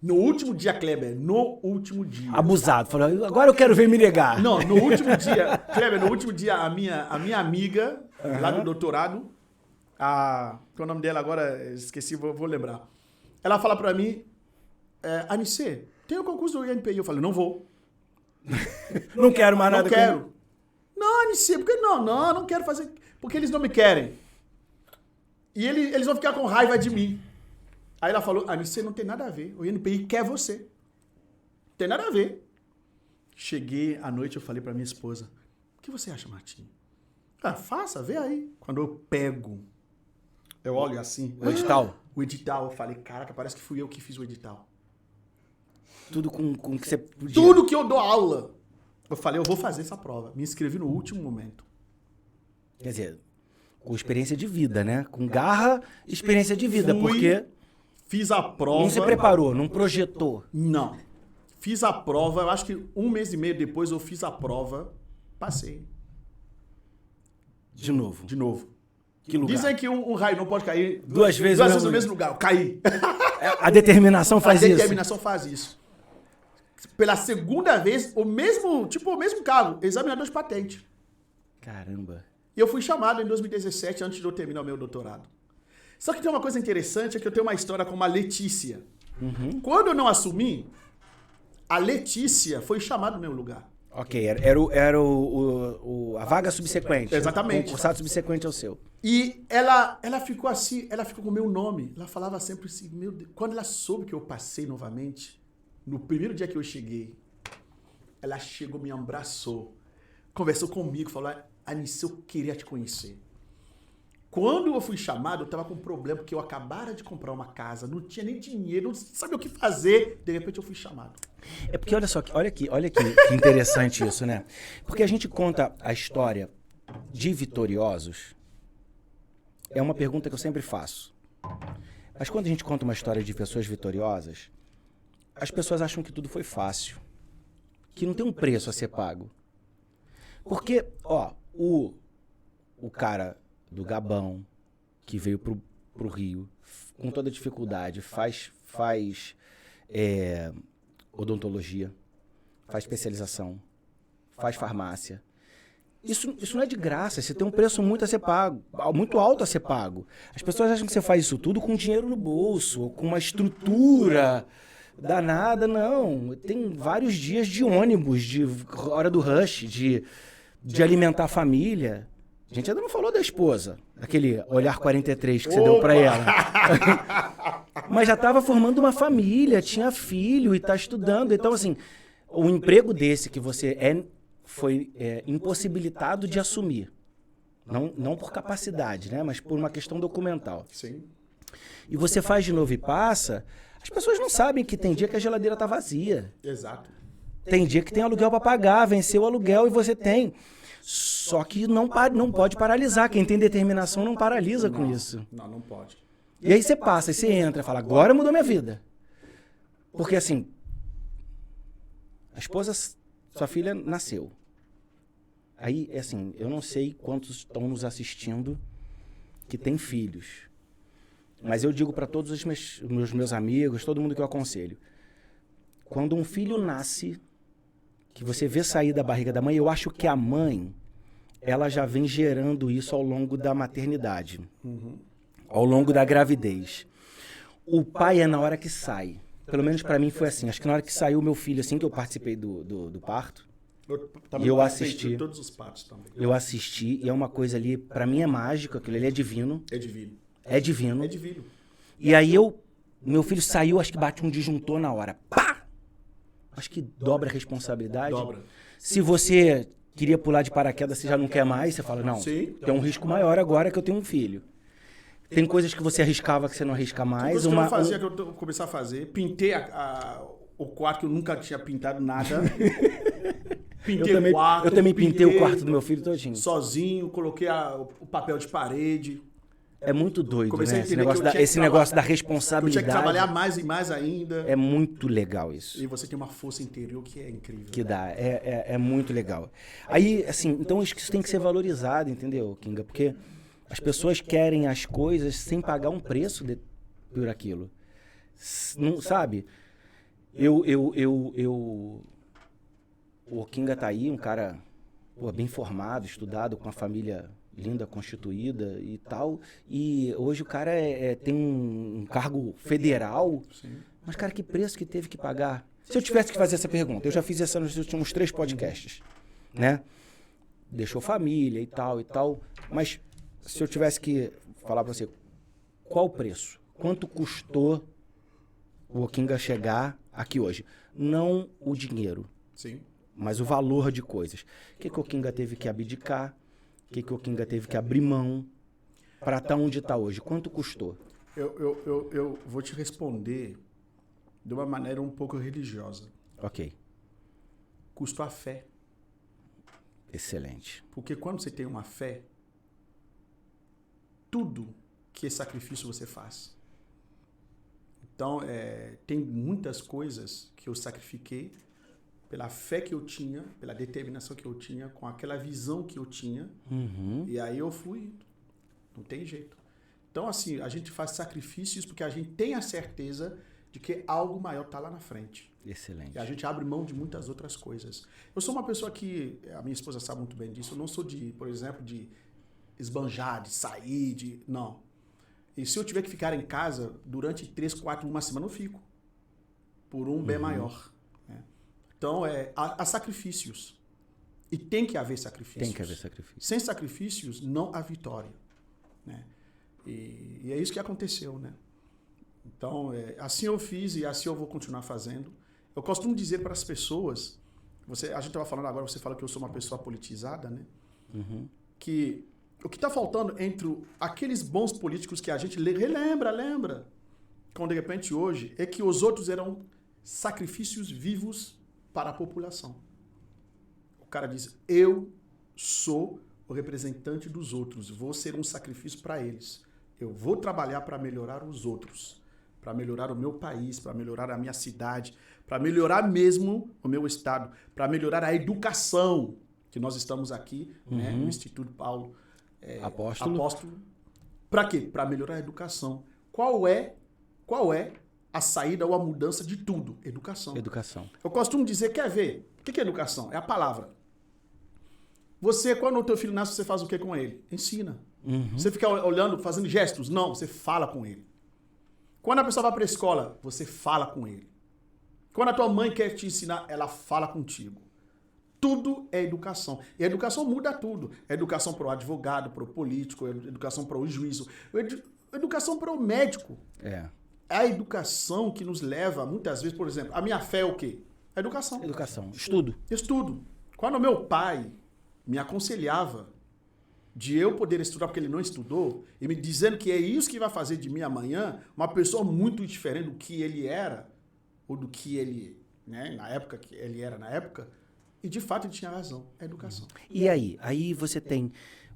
No último dia, Kleber, no último dia. Abusado. Falou, agora eu quero ver me negar. Não, no último dia, Kleber, no último dia, a minha amiga, lá do doutorado, qual é o nome dela agora? Esqueci, vou lembrar. Ela fala pra mim, Anice, tem o concurso do INPI. Eu falei, não vou. Não quero mais nada. Não quero. Não, Anice, porque não quero fazer, porque eles não me querem. E eles vão ficar com raiva de mim. Aí ela falou, Anice, não tem nada a ver. O INPI quer você. Não tem nada a ver. Cheguei à noite, eu falei pra minha esposa, o que você acha, Martinho? Faça, vê aí. Quando eu pego, eu olho assim. O edital? O edital, eu falei, caraca, parece que fui eu que fiz o edital. Tudo com que você podia. Tudo que eu dou aula. Eu falei, eu vou fazer essa prova. Me inscrevi no último momento. Quer dizer, com experiência de vida, né? Com garra, experiência de vida, porque... Fiz a prova... Não se preparou, não projetou. Não. Fiz a prova, eu acho que 1 mês e meio depois eu fiz a prova, passei. De novo? De novo. Que lugar? Dizem que um raio não pode cair duas vezes no mesmo lugar. Eu caí. A determinação faz isso? A determinação faz isso. Pela segunda vez, o mesmo cargo, examinador de patente. Caramba. E eu fui chamado em 2017, antes de eu terminar o meu doutorado. Só que tem uma coisa interessante, é que eu tenho uma história com uma Letícia. Quando eu não assumi, a Letícia foi chamada no meu lugar. Ok, era a vaga subsequente. Exatamente. O concursado subsequente ao seu. E ela ficou assim, ela ficou com o meu nome. Ela falava sempre assim, meu Deus. Quando ela soube que eu passei novamente, no primeiro dia que eu cheguei, ela chegou, me abraçou, conversou comigo, falou, Anice, eu queria te conhecer. Quando eu fui chamado, eu tava com um problema, porque eu acabara de comprar uma casa, não tinha nem dinheiro, não sabia o que fazer, de repente eu fui chamado. É porque olha que interessante isso, né? Porque a gente conta a história de vitoriosos, é uma pergunta que eu sempre faço. Mas quando a gente conta uma história de pessoas vitoriosas, as pessoas acham que tudo foi fácil, que não tem um preço a ser pago. Porque, o cara do Gabão, que veio pro Rio, com toda dificuldade, faz odontologia, faz especialização, faz farmácia. Isso não é de graça, você tem um preço muito a ser pago, muito alto a ser pago. As pessoas acham que você faz isso tudo com dinheiro no bolso, ou com uma estrutura, Danada, não. Tem vários dias de ônibus, de hora do rush, de alimentar a família. A gente ainda não falou da esposa, aquele olhar 43 que você deu pra ela. Mas já estava formando uma família, tinha filho e está estudando. Então, assim, o emprego desse que você foi impossibilitado de assumir. Não por capacidade, né? Mas por uma questão documental. Sim. E você faz de novo e passa, as pessoas não sabem que tem dia que a geladeira tá vazia. Exato. Tem dia que tem aluguel para pagar, venceu o aluguel e você tem. Só que não pode paralisar. Quem tem determinação não paralisa com isso. Não pode. E aí você passa, e você entra e fala, agora mudou minha vida. Porque assim, a esposa, sua filha nasceu. Aí, assim, eu não sei quantos estão nos assistindo que têm filhos. Mas eu digo para todos os meus amigos, todo mundo que eu aconselho. Quando um filho nasce, que você vê sair da barriga da mãe, eu acho que a mãe, ela já vem gerando isso ao longo da maternidade. Ao longo da gravidez. O pai é na hora que sai. Pelo menos para mim foi assim. Acho que na hora que saiu o meu filho, assim que eu participei do parto, e eu assisti. Todos os partos também. Eu assisti e é uma coisa ali, para mim é mágico, aquilo ali é divino. É divino. É divino. É divino. E aí meu filho saiu, acho que bate um disjuntor na hora. Pá! Acho que dobra a responsabilidade. Dobra. Se você queria pular de paraquedas, você já não quer mais, você fala, não, Sim. tem um risco maior agora que eu tenho um filho. Tem coisas que você arriscava que você não arrisca mais. Que eu fazia, que eu comecei a fazer, pintei o quarto, que eu nunca tinha pintado nada. Pintei o quarto. Eu também pintei o quarto do meu filho todinho. Sozinho, coloquei o papel de parede. É muito doido, Comecei né? a entender Esse negócio da eu responsabilidade. tinha que trabalhar mais e mais ainda. É muito legal isso. E você tem uma força interior que é incrível. Que dá, é muito legal. Aí, assim, então isso tem que ser valorizado, entendeu, Kinga? Porque as pessoas querem as coisas sem pagar um preço por aquilo. Não, sabe? O Kinga tá aí, um cara bem formado, estudado, com uma família linda, constituída e tal. E hoje o cara tem um cargo federal. Sim. Mas, cara, que preço que teve que pagar? Se eu tivesse que fazer essa pergunta, eu já fiz essa nos últimos 3 podcasts, né? Deixou família e tal. Mas se eu tivesse que falar pra você, qual o preço? Quanto custou o Kinga chegar aqui hoje? Não o dinheiro, Sim. mas o valor de coisas. O que o Kinga teve que abdicar? O que o Kinga teve que abrir mão para estar onde está hoje? Quanto custou? Eu vou te responder de uma maneira um pouco religiosa. Ok. Custou a fé. Excelente. Porque quando você tem uma fé, tudo que é sacrifício você faz. Então, tem muitas coisas que eu sacrifiquei pela fé que eu tinha, pela determinação que eu tinha, com aquela visão que eu tinha. Uhum. E aí eu fui. Não tem jeito. Então, assim, a gente faz sacrifícios porque a gente tem a certeza de que algo maior está lá na frente. Excelente. E a gente abre mão de muitas outras coisas. Eu sou uma pessoa que, a minha esposa sabe muito bem disso, eu não sou por exemplo, de esbanjar, de sair, não. E se eu tiver que ficar em casa durante 3, 4, uma semana, eu fico. Por um bem maior. Né? Então, há sacrifícios. E tem que haver sacrifícios. Tem que haver sacrifício. Sem sacrifícios, não há vitória. Né? E é isso que aconteceu, né? Então, assim eu fiz e assim eu vou continuar fazendo. Eu costumo dizer para as pessoas, a gente estava falando agora, você fala que eu sou uma pessoa politizada, né? Uhum. Que o que está faltando entre aqueles bons políticos que a gente lembra, quando de repente hoje, é que os outros eram sacrifícios vivos para a população. O cara diz, eu sou o representante dos outros, vou ser um sacrifício para eles. Eu vou trabalhar para melhorar os outros, para melhorar o meu país, para melhorar a minha cidade, para melhorar mesmo o meu estado, para melhorar a educação, que nós estamos aqui, né, no Instituto Paulo Apóstolo. Para quê? Para melhorar a educação. Qual é a saída ou a mudança de tudo? Educação. Educação. Eu costumo dizer, quer ver? O que é educação? É a palavra. Você, quando o teu filho nasce, você faz o que com ele? Ensina. Uhum. Você fica olhando, fazendo gestos? Não, você fala com ele. Quando a pessoa vai para a escola, você fala com ele. Quando a tua mãe quer te ensinar, ela fala contigo. Tudo é educação. E a educação muda tudo. É educação para o advogado, para o político, é educação para o juízo, é educação para o médico. É. A educação que nos leva, muitas vezes, por exemplo, a minha fé é o quê? A educação. Educação. Estudo. Estudo. Quando meu pai me aconselhava de eu poder estudar porque ele não estudou, e me dizendo que é isso que vai fazer de mim amanhã uma pessoa muito diferente do que ele era, ou do que ele, né, na época que ele era na época, e de fato ele tinha razão, é educação. E aí? Aí você tem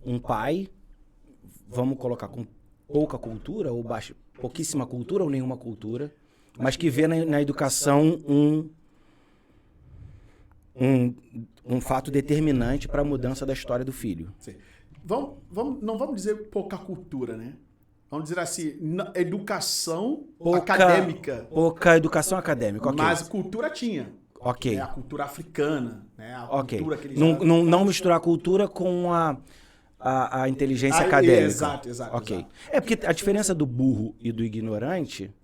um pai, vamos colocar com pouca cultura, ou pouquíssima cultura, ou nenhuma cultura, mas que vê na educação um fato determinante para a mudança da história do filho. Sim. Não vamos dizer pouca cultura, né? Vamos dizer assim, educação acadêmica. Pouca educação acadêmica, ok. Mas cultura tinha. Ok. Né? A cultura africana, né? A ok. Cultura que eles não misturar a cultura com a inteligência acadêmica. Exato. Ok. Exato. É porque a diferença do burro e do ignorante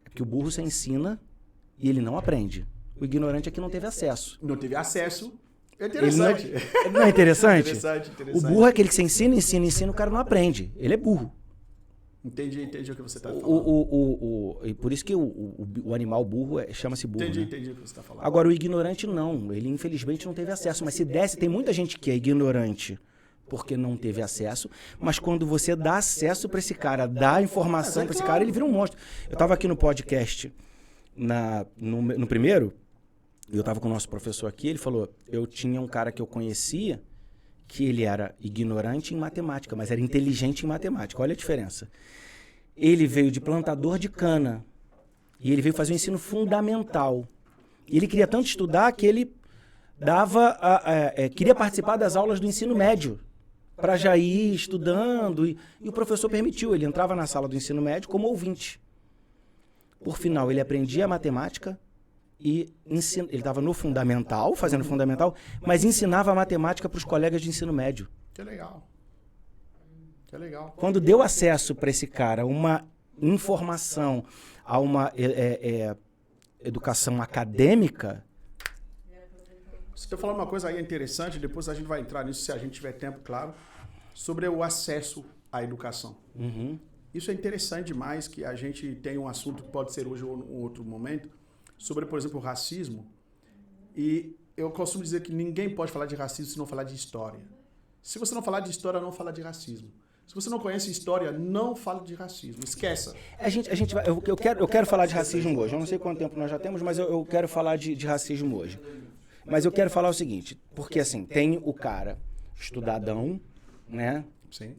é que o burro você ensina e ele não aprende. O ignorante é que não teve acesso. Não teve acesso. É interessante. Não é interessante? Interessante. O burro é aquele que você ensina, o cara não aprende. Ele é burro. Entendi o que você está falando. E por isso que o animal burro chama-se burro. Entendi né? o que você está falando. Agora, o ignorante não. Ele, infelizmente, não teve acesso. Mas se desse, tem muita gente que é ignorante porque não teve acesso. Mas quando você dá acesso para esse cara, dá informação para esse cara, ele vira um monstro. Eu estava aqui no podcast, no primeiro, eu estava com o nosso professor aqui, ele falou, eu tinha um cara que eu conhecia que ele era ignorante em matemática, mas era inteligente em matemática. Olha a diferença. Ele veio de plantador de cana e ele veio fazer um ensino fundamental. E ele queria tanto estudar que ele queria participar das aulas do ensino médio para já ir estudando. E o professor permitiu. Ele entrava na sala do ensino médio como ouvinte. Por final, ele aprendia matemática e ele estava no fundamental, fazendo fundamental, mas ensinava a matemática para os colegas de ensino médio. Que legal. Quando deu acesso para esse cara a uma informação, a uma educação acadêmica... Você está falando uma coisa aí interessante, depois a gente vai entrar nisso, se a gente tiver tempo, claro, sobre o acesso à educação. Uhum. Isso é interessante demais, que a gente tem um assunto que pode ser hoje ou em outro momento, sobre, por exemplo, o racismo. E eu costumo dizer que ninguém pode falar de racismo se não falar de história. Se você não falar de história, não fala de racismo. Se você não conhece história, não fala de racismo. Esqueça. Eu quero falar de racismo hoje. Eu não sei quanto tempo nós já temos, mas eu quero falar de racismo hoje. Mas eu quero falar o seguinte, porque assim, tem o cara estudadão, né? Sim.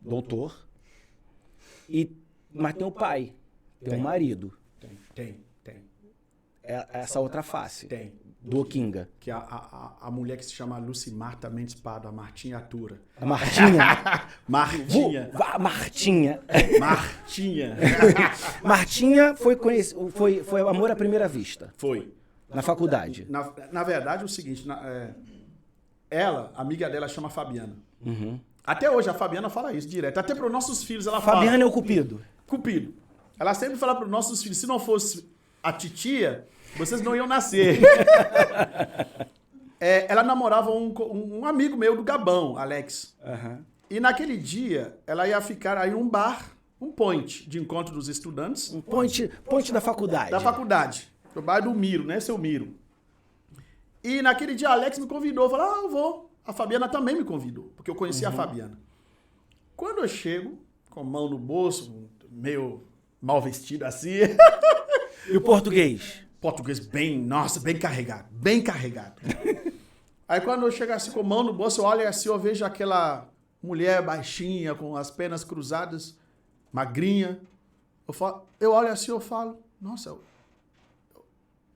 Doutor. Mas tem o pai, tem o marido. Tem. Essa outra face. Tem. Do Oquinga. Que a mulher que se chama Lucimar Mendes Pado, a Martinha Atura. A Martinha. Martinha. Martinha. Martinha foi amor à primeira vista. Foi. Na faculdade. Na verdade, é o seguinte, ela, a amiga dela, chama Fabiana. Uhum. Até hoje a Fabiana fala isso direto. Até para os nossos filhos ela fala. Fabiana é o Cupido. Cupido. Ela sempre fala para os nossos filhos, se não fosse a titia, vocês não iam nascer. Ela namorava um amigo meu do Gabão, Alex. Uhum. E naquele dia, ela ia ficar aí num bar, um point de encontro dos estudantes. Um point da faculdade. Da faculdade. O bar do Miro, né, seu Miro? E naquele dia, Alex me convidou. Falou, eu vou. A Fabiana também me convidou, porque eu conhecia a Fabiana. Quando eu chego, com a mão no bolso, meio mal vestido assim. E o português? Português bem carregado. Bem carregado. Aí quando eu chego assim com a mão no bolso, eu olho assim, eu vejo aquela mulher baixinha, com as pernas cruzadas, magrinha. Eu olho assim, eu falo, nossa...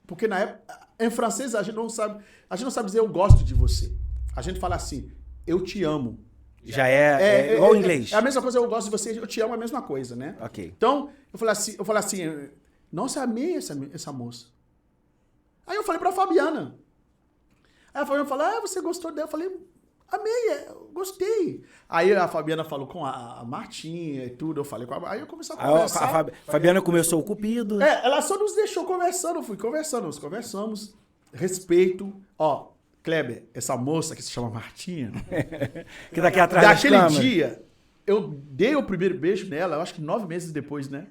Porque na época, em francês, a gente não sabe dizer eu gosto de você. A gente fala assim, eu te amo. Já é igual o inglês. É a mesma coisa, eu gosto de você, eu te amo, é a mesma coisa, né? Ok. Então, eu falei assim, nossa, amei essa moça. Aí eu falei pra Fabiana. Aí a Fabiana falou, você gostou dela? Eu falei, Amei, gostei. Aí a Fabiana falou com a Martinha e tudo, eu falei com a... Aí eu comecei a conversar. A Fabiana começou o Cupido. Ela só nos deixou conversando, eu fui conversando, nós conversamos, respeito. Ó, Kleber, essa moça que se chama Martinha... que daqui atrás daquele dia, eu dei o primeiro beijo nela, eu acho que 9 meses depois, né?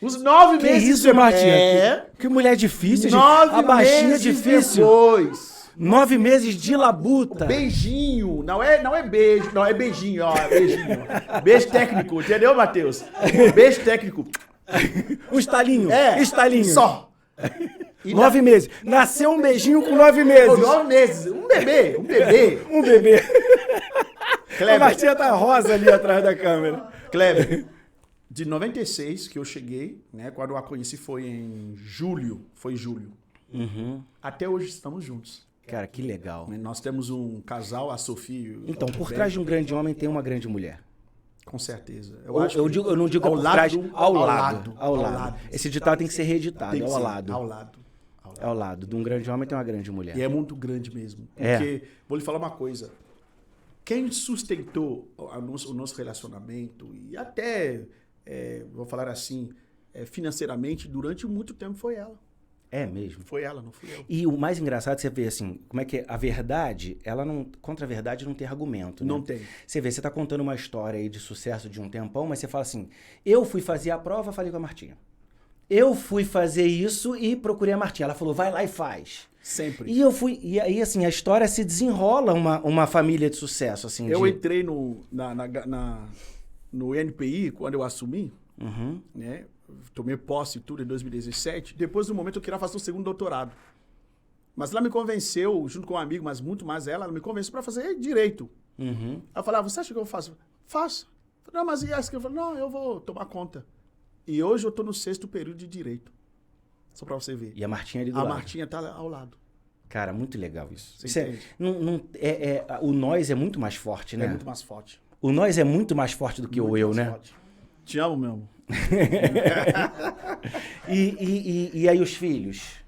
Os 9 que meses... isso, Martinha? Que mulher difícil, 9 a baixinha meses difícil. Depois... 9 meses de labuta. Beijinho. Não é beijo. Não, é beijinho. Ó, beijinho. Beijo técnico. Entendeu, Matheus? Beijo técnico. Um estalinho. Estalinho. Só. 9 meses. Nasceu um beijinho com 9 meses. Com 9 meses. Um bebê. Um bebê. Kleber. A Martinha tá rosa ali atrás da câmera. Kleber, de 96 que eu cheguei, né? Quando eu a conheci foi em julho. Foi julho. Uhum. Até hoje estamos juntos. Cara, que legal. Nós temos um casal, a Sofia. Então, por trás de um grande homem tem uma grande mulher. Com certeza. Eu não digo ao por lado, trás, ao lado. Esse ditado tem que ser reeditado, Tem que ao ser, lado. Ao lado. De um grande homem tem uma grande mulher. E é muito grande mesmo. Porque, vou lhe falar uma coisa. Quem sustentou o nosso relacionamento e até, vou falar assim, financeiramente, durante muito tempo foi ela. É mesmo? Foi ela, não fui eu. E o mais engraçado, você vê assim, como é que a verdade, ela não, contra a verdade não tem argumento, né? Não tem. Você vê, você tá contando uma história aí de sucesso de um tempão, mas você fala assim, eu fui fazer a prova, falei com a Martinha. Eu fui fazer isso e procurei a Martinha. Ela falou, vai lá e faz. Sempre. E eu fui, e aí assim, a história se desenrola uma família de sucesso, assim. Eu entrei no NPI, quando eu assumi, né? Tomei posse e tudo em 2017. Depois do momento eu queria fazer o segundo doutorado. Mas ela me convenceu, junto com um amigo, mas muito mais ela me convenceu para fazer direito. Ela falava, você acha que eu faço? Faço. Não, mas e essa? Eu falei, não, eu vou tomar conta. E hoje eu tô no 6º período de direito. Só para você ver. E a Martinha ali do lado. A Martinha tá ao lado. Cara, muito legal isso. Você o nós é muito mais forte, né? É muito mais forte. O nós é muito mais forte do que muito o eu, né? Forte. Te amo mesmo. E aí os filhos?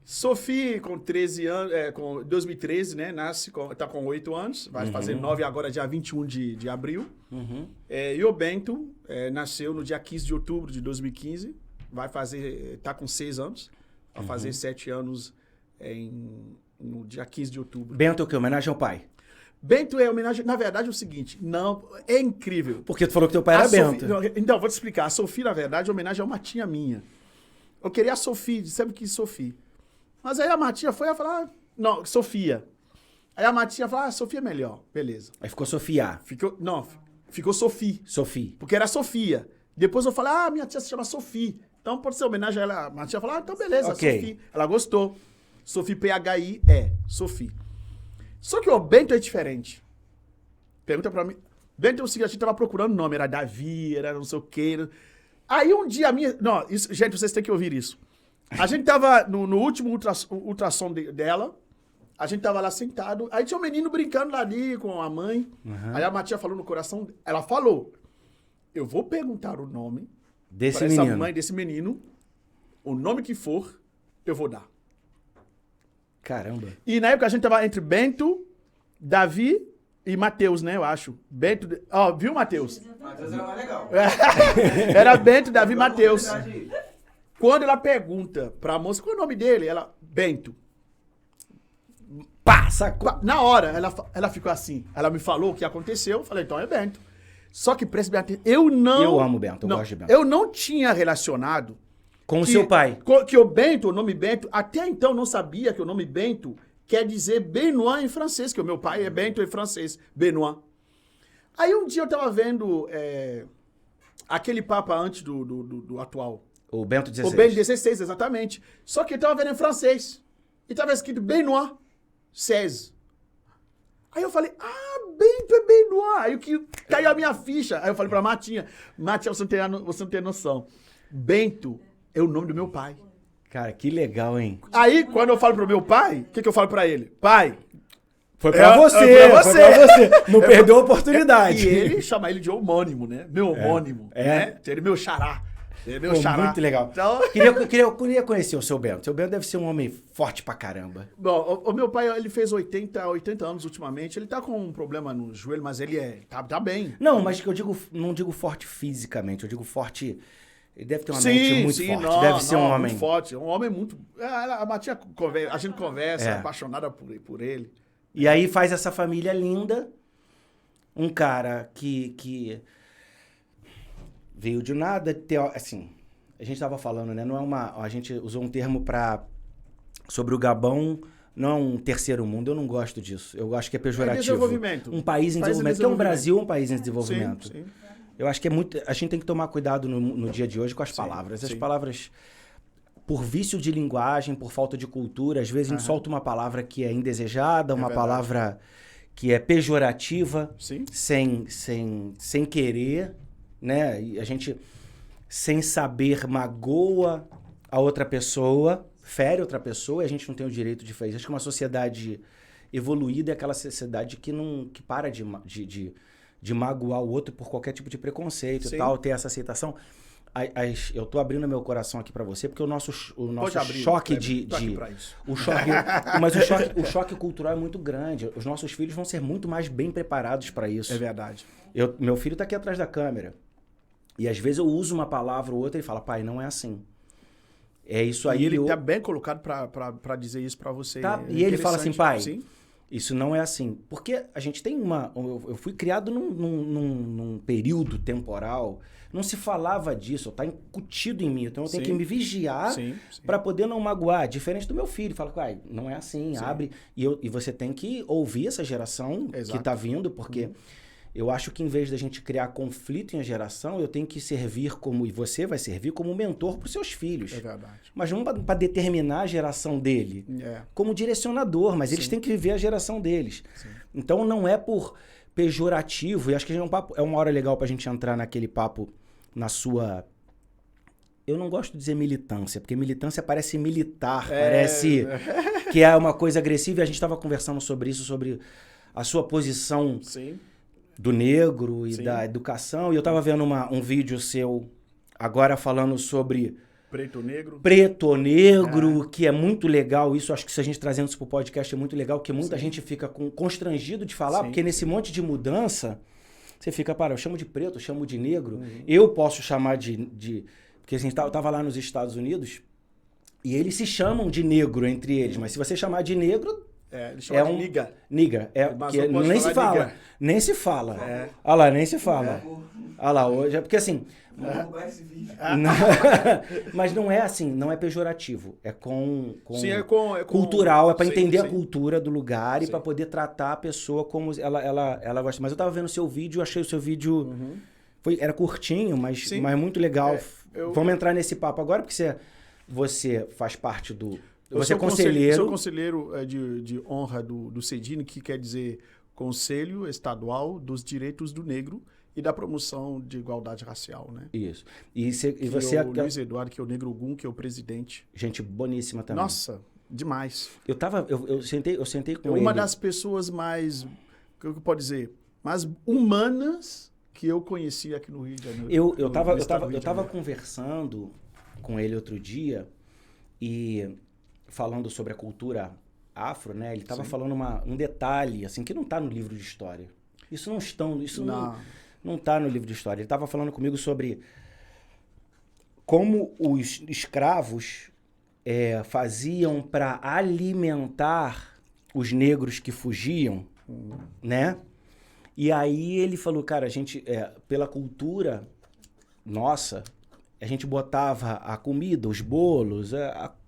Sophie, com 13 anos, com 2013, né? Tá com 8 anos, vai fazer 9 agora, dia 21 de abril. E o Bento nasceu no dia 15 de outubro de 2015, tá com 6 anos, vai fazer 7 anos no dia 15 de outubro. Bento é o quê? Homenagem ao pai? Bento é homenagem, na verdade é o seguinte, não, é incrível. Porque tu falou que teu pai era Bento. Então, vou te explicar, a Sophie, na verdade, é homenagem a uma tia minha. Eu queria a Sophie, sempre quis Sophie. Mas aí a Matinha foi e falou, não, Sofia. Aí a Matinha falou, Sofia é melhor, beleza. Aí ficou Sofia. Ficou Sophie. Sophie. Porque era Sofia. Depois eu falei, minha tia se chama Sophie. Então pode ser homenagem a ela. A Matinha falou, então beleza, okay. Sophie. Ela gostou. Sophie, PHI, Sophie. Só que o Bento é diferente. Pergunta pra mim. Bento é o seguinte, a gente tava procurando nome, era Davi, era não sei o quê. Aí um dia a minha... Não, isso, gente, vocês têm que ouvir isso. A gente tava no último ultrassom dela, a gente tava lá sentado, aí tinha um menino brincando lá ali com a mãe. Aí a Matia falou no coração, ela falou, eu vou perguntar o nome desse para menino. Essa mãe desse menino, o nome que for, eu vou dar. Caramba. E na época a gente tava entre Bento, Davi e Matheus, né, eu acho. Bento, viu, Matheus? Matheus era mais legal. Era Bento, Davi e Matheus. Quando ela pergunta pra moça, qual é o nome dele? Ela, Bento. Passa! Na hora, ela ficou assim. Ela me falou o que aconteceu, eu falei, então é Bento. Só que, preste bem atenção, eu amo Bento, eu gosto de Bento. Eu não tinha relacionado... Com o seu pai. Que o Bento, o nome Bento, até então não sabia que o nome Bento quer dizer Benoît em francês, que o meu pai é Bento em francês, Benoît. Aí um dia eu tava vendo aquele Papa antes do atual. O Bento XVI. O Bento XVI, exatamente. Só que eu tava vendo em francês. E tava escrito Benoît XVI. Aí eu falei, Bento é Benoît. Aí que caiu a minha ficha. Aí eu falei pra Matinha, você não tem noção. Bento é o nome do meu pai. Cara, que legal, hein? Aí, quando eu falo pro meu pai, o que eu falo pra ele? Pai... Foi pra você. Não perdeu a oportunidade. E ele chama ele de homônimo, né? Meu homônimo. Né? Ele é meu xará. Meu xará. Muito legal. Então... Queria conhecer o seu Bento. O seu Bento deve ser um homem forte pra caramba. Bom, o meu pai, ele fez 80 anos ultimamente. Ele tá com um problema no joelho, mas ele tá bem. Não, mas não digo forte fisicamente, eu digo forte... Ele deve ter uma mente muito forte. Não, deve ser um homem... muito forte. Um homem muito... A gente conversa, apaixonada por ele. E aí faz essa família linda. Um cara que veio de nada, assim, a gente estava falando, né? Não é a gente usou um termo sobre o Gabão, não é um terceiro mundo, eu não gosto disso. Eu acho que é pejorativo. Desenvolvimento. Um país em desenvolvimento. Que é um Brasil, um país em desenvolvimento. Sim. Eu acho que é muito... A gente tem que tomar cuidado no dia de hoje com as palavras. As palavras, por vício de linguagem, por falta de cultura, às vezes a gente solta uma palavra que é indesejada, uma palavra que é pejorativa, sem querer, né? E a gente, sem saber, magoa a outra pessoa, fere outra pessoa, e a gente não tem o direito de fazer isso. Acho que uma sociedade evoluída é aquela sociedade que para de magoar o outro por qualquer tipo de preconceito e tal, ter essa aceitação. Eu tô abrindo meu coração aqui para você, porque o nosso choque o choque cultural é muito grande. Os nossos filhos vão ser muito mais bem preparados para isso. É verdade. Meu filho tá aqui atrás da câmera. E às vezes eu uso uma palavra ou outra e ele fala, pai, não é assim. É isso aí. E ele tá bem colocado para dizer isso para você. Tá, e ele fala assim, pai... Sim. Isso não é assim. Porque a gente tem eu fui criado num período temporal, não se falava disso, tá incutido em mim. Então eu tenho que me vigiar para poder não magoar. Diferente do meu filho. Fala, pai, não é assim, abre. E você tem que ouvir essa geração que tá vindo, porque eu acho que em vez da gente criar conflito em geração, eu tenho que servir e você vai servir como mentor para os seus filhos. É verdade. Mas não para determinar a geração dele, como direcionador, mas eles têm que viver a geração deles. Sim. Então não é por pejorativo, e acho que é uma hora legal para a gente entrar naquele papo na sua... Eu não gosto de dizer militância, porque militância parece militar, parece que é uma coisa agressiva, e a gente estava conversando sobre isso, sobre a sua posição... Sim. Do negro e da educação. E eu tava vendo um vídeo seu agora falando sobre... Preto ou negro, que é muito legal. Isso, acho que se a gente trazendo isso pro podcast é muito legal, porque muita gente fica constrangido de falar, porque nesse monte de mudança, você fica, eu chamo de preto, eu chamo de negro. Eu posso chamar de... Porque assim, eu tava lá nos Estados Unidos e eles se chamam de negro entre eles, mas se você chamar de negro... Eles chamam de niga. Niga. Nem se fala. Niga. Nem se fala. Olha lá, nem se fala. Olha lá, hoje é porque assim... Mas não é assim, não é pejorativo. É cultural, é para entender a cultura do lugar e para poder tratar a pessoa como ela gosta. Mas eu tava vendo o seu vídeo, achei o seu vídeo... Era curtinho, mas muito legal. Vamos entrar nesse papo agora, porque você faz parte do... Você é conselheiro. Sou conselheiro de honra do CEDINE, que quer dizer Conselho Estadual dos Direitos do Negro e da Promoção de Igualdade Racial, né? Isso. E você é o Luiz Eduardo, que é o Negro Ogum, que é o presidente. Gente boníssima também. Nossa, demais. Eu sentei com ele. Uma das pessoas mais, que eu posso dizer, mais humanas que eu conheci aqui no Rio de Janeiro. Eu tava conversando com ele outro dia e... falando sobre a cultura afro, né? Ele estava falando um detalhe, assim, que não está no livro de história. Isso não está no livro de história. Ele estava falando comigo sobre como os escravos faziam para alimentar os negros que fugiam, né? E aí ele falou, cara, a gente, pela cultura nossa, a gente botava a comida, os bolos,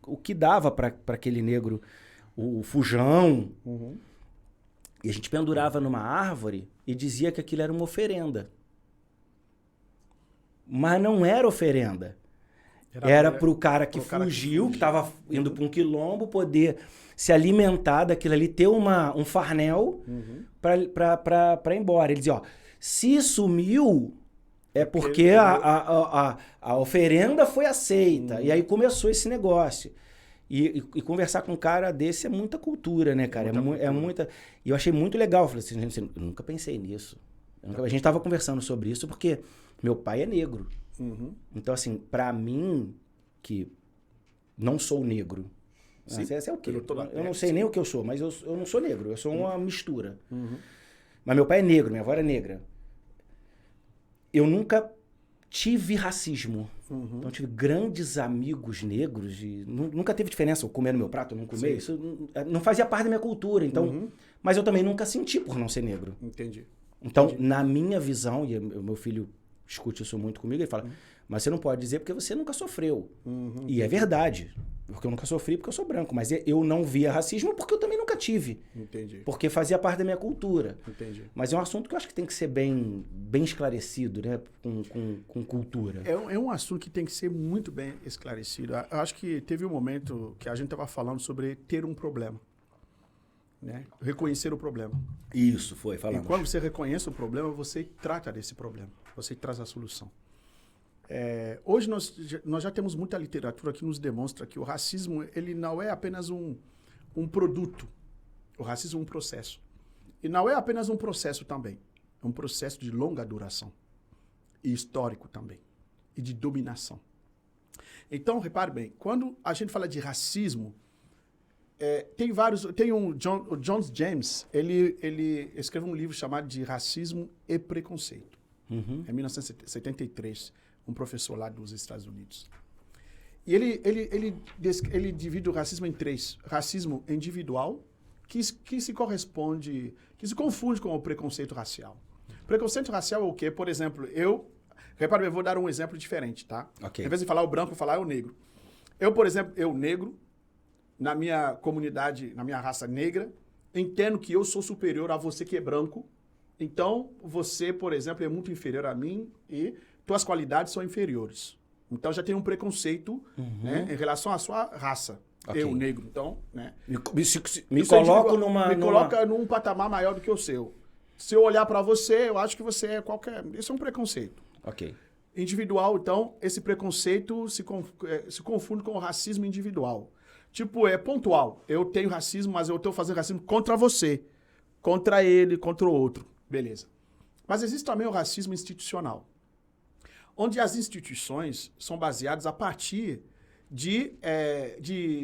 o que dava para aquele negro, o fujão, e a gente pendurava numa árvore e dizia que aquilo era uma oferenda. Mas não era oferenda. Era para o cara que fugiu, que estava indo para um quilombo, poder se alimentar daquilo ali, ter um farnel para ir embora. Ele dizia, se sumiu... É porque a oferenda foi aceita. E aí começou esse negócio. E conversar com um cara desse é muita cultura, né, cara? É muita... E eu achei muito legal. Eu falei assim, eu nunca pensei nisso. A gente estava conversando sobre isso porque meu pai é negro. Então, assim, pra mim, que não sou negro, esse é o quê? Eu não sei nem o que eu sou, mas eu não sou negro, eu sou uma mistura. Mas meu pai é negro, minha avó era negra. Eu nunca tive racismo. Então, eu tive grandes amigos negros e nunca teve diferença eu comer no meu prato ou não comer. Isso não fazia parte da minha cultura. Então, mas eu também nunca senti por não ser negro. Entendi. Então, na minha visão, e o meu filho discute isso muito comigo, ele fala, mas você não pode dizer porque você nunca sofreu. E é verdade, porque eu nunca sofri porque eu sou branco, mas eu não via racismo porque eu também nunca tive. Entendi. Porque fazia parte da minha cultura. Entendi. Mas é um assunto que eu acho que tem que ser bem esclarecido, né? Com cultura. É um assunto que tem que ser muito bem esclarecido. Eu acho que teve um momento que a gente estava falando sobre ter um problema. Né? Reconhecer o problema. Isso, falamos. E quando você reconhece o problema, você trata desse problema. Você traz a solução. Hoje nós já temos muita literatura que nos demonstra que o racismo ele não é apenas um produto. O racismo é um processo. E não é apenas um processo também. É um processo de longa duração. E histórico também. E de dominação. Então, repare bem, quando a gente fala de racismo, tem o John James, ele escreveu um livro chamado de Racismo e Preconceito. Em 1973, um professor lá dos Estados Unidos. E ele divide o racismo em três. Racismo individual, que se confunde com o preconceito racial. Preconceito racial é o quê? Por exemplo, eu vou dar um exemplo diferente, tá? Okay. Em vez de falar o branco, eu vou falar o negro. Por exemplo, eu negro, na minha comunidade, na minha raça negra, entendo que eu sou superior a você que é branco. Então, você, por exemplo, é muito inferior a mim e tuas qualidades são inferiores. Então, já tem um preconceito né, em relação à sua raça. Okay. Eu, negro. Então, né? Me coloca num patamar maior do que o seu. Se eu olhar para você, eu acho que você é qualquer... Isso é um preconceito. Ok. Individual, então, esse preconceito se confunde com o racismo individual. Tipo, é pontual. Eu tenho racismo, mas eu estou fazendo racismo contra você. Contra ele, contra o outro. Beleza. Mas existe também o racismo institucional. Onde as instituições são baseadas a partir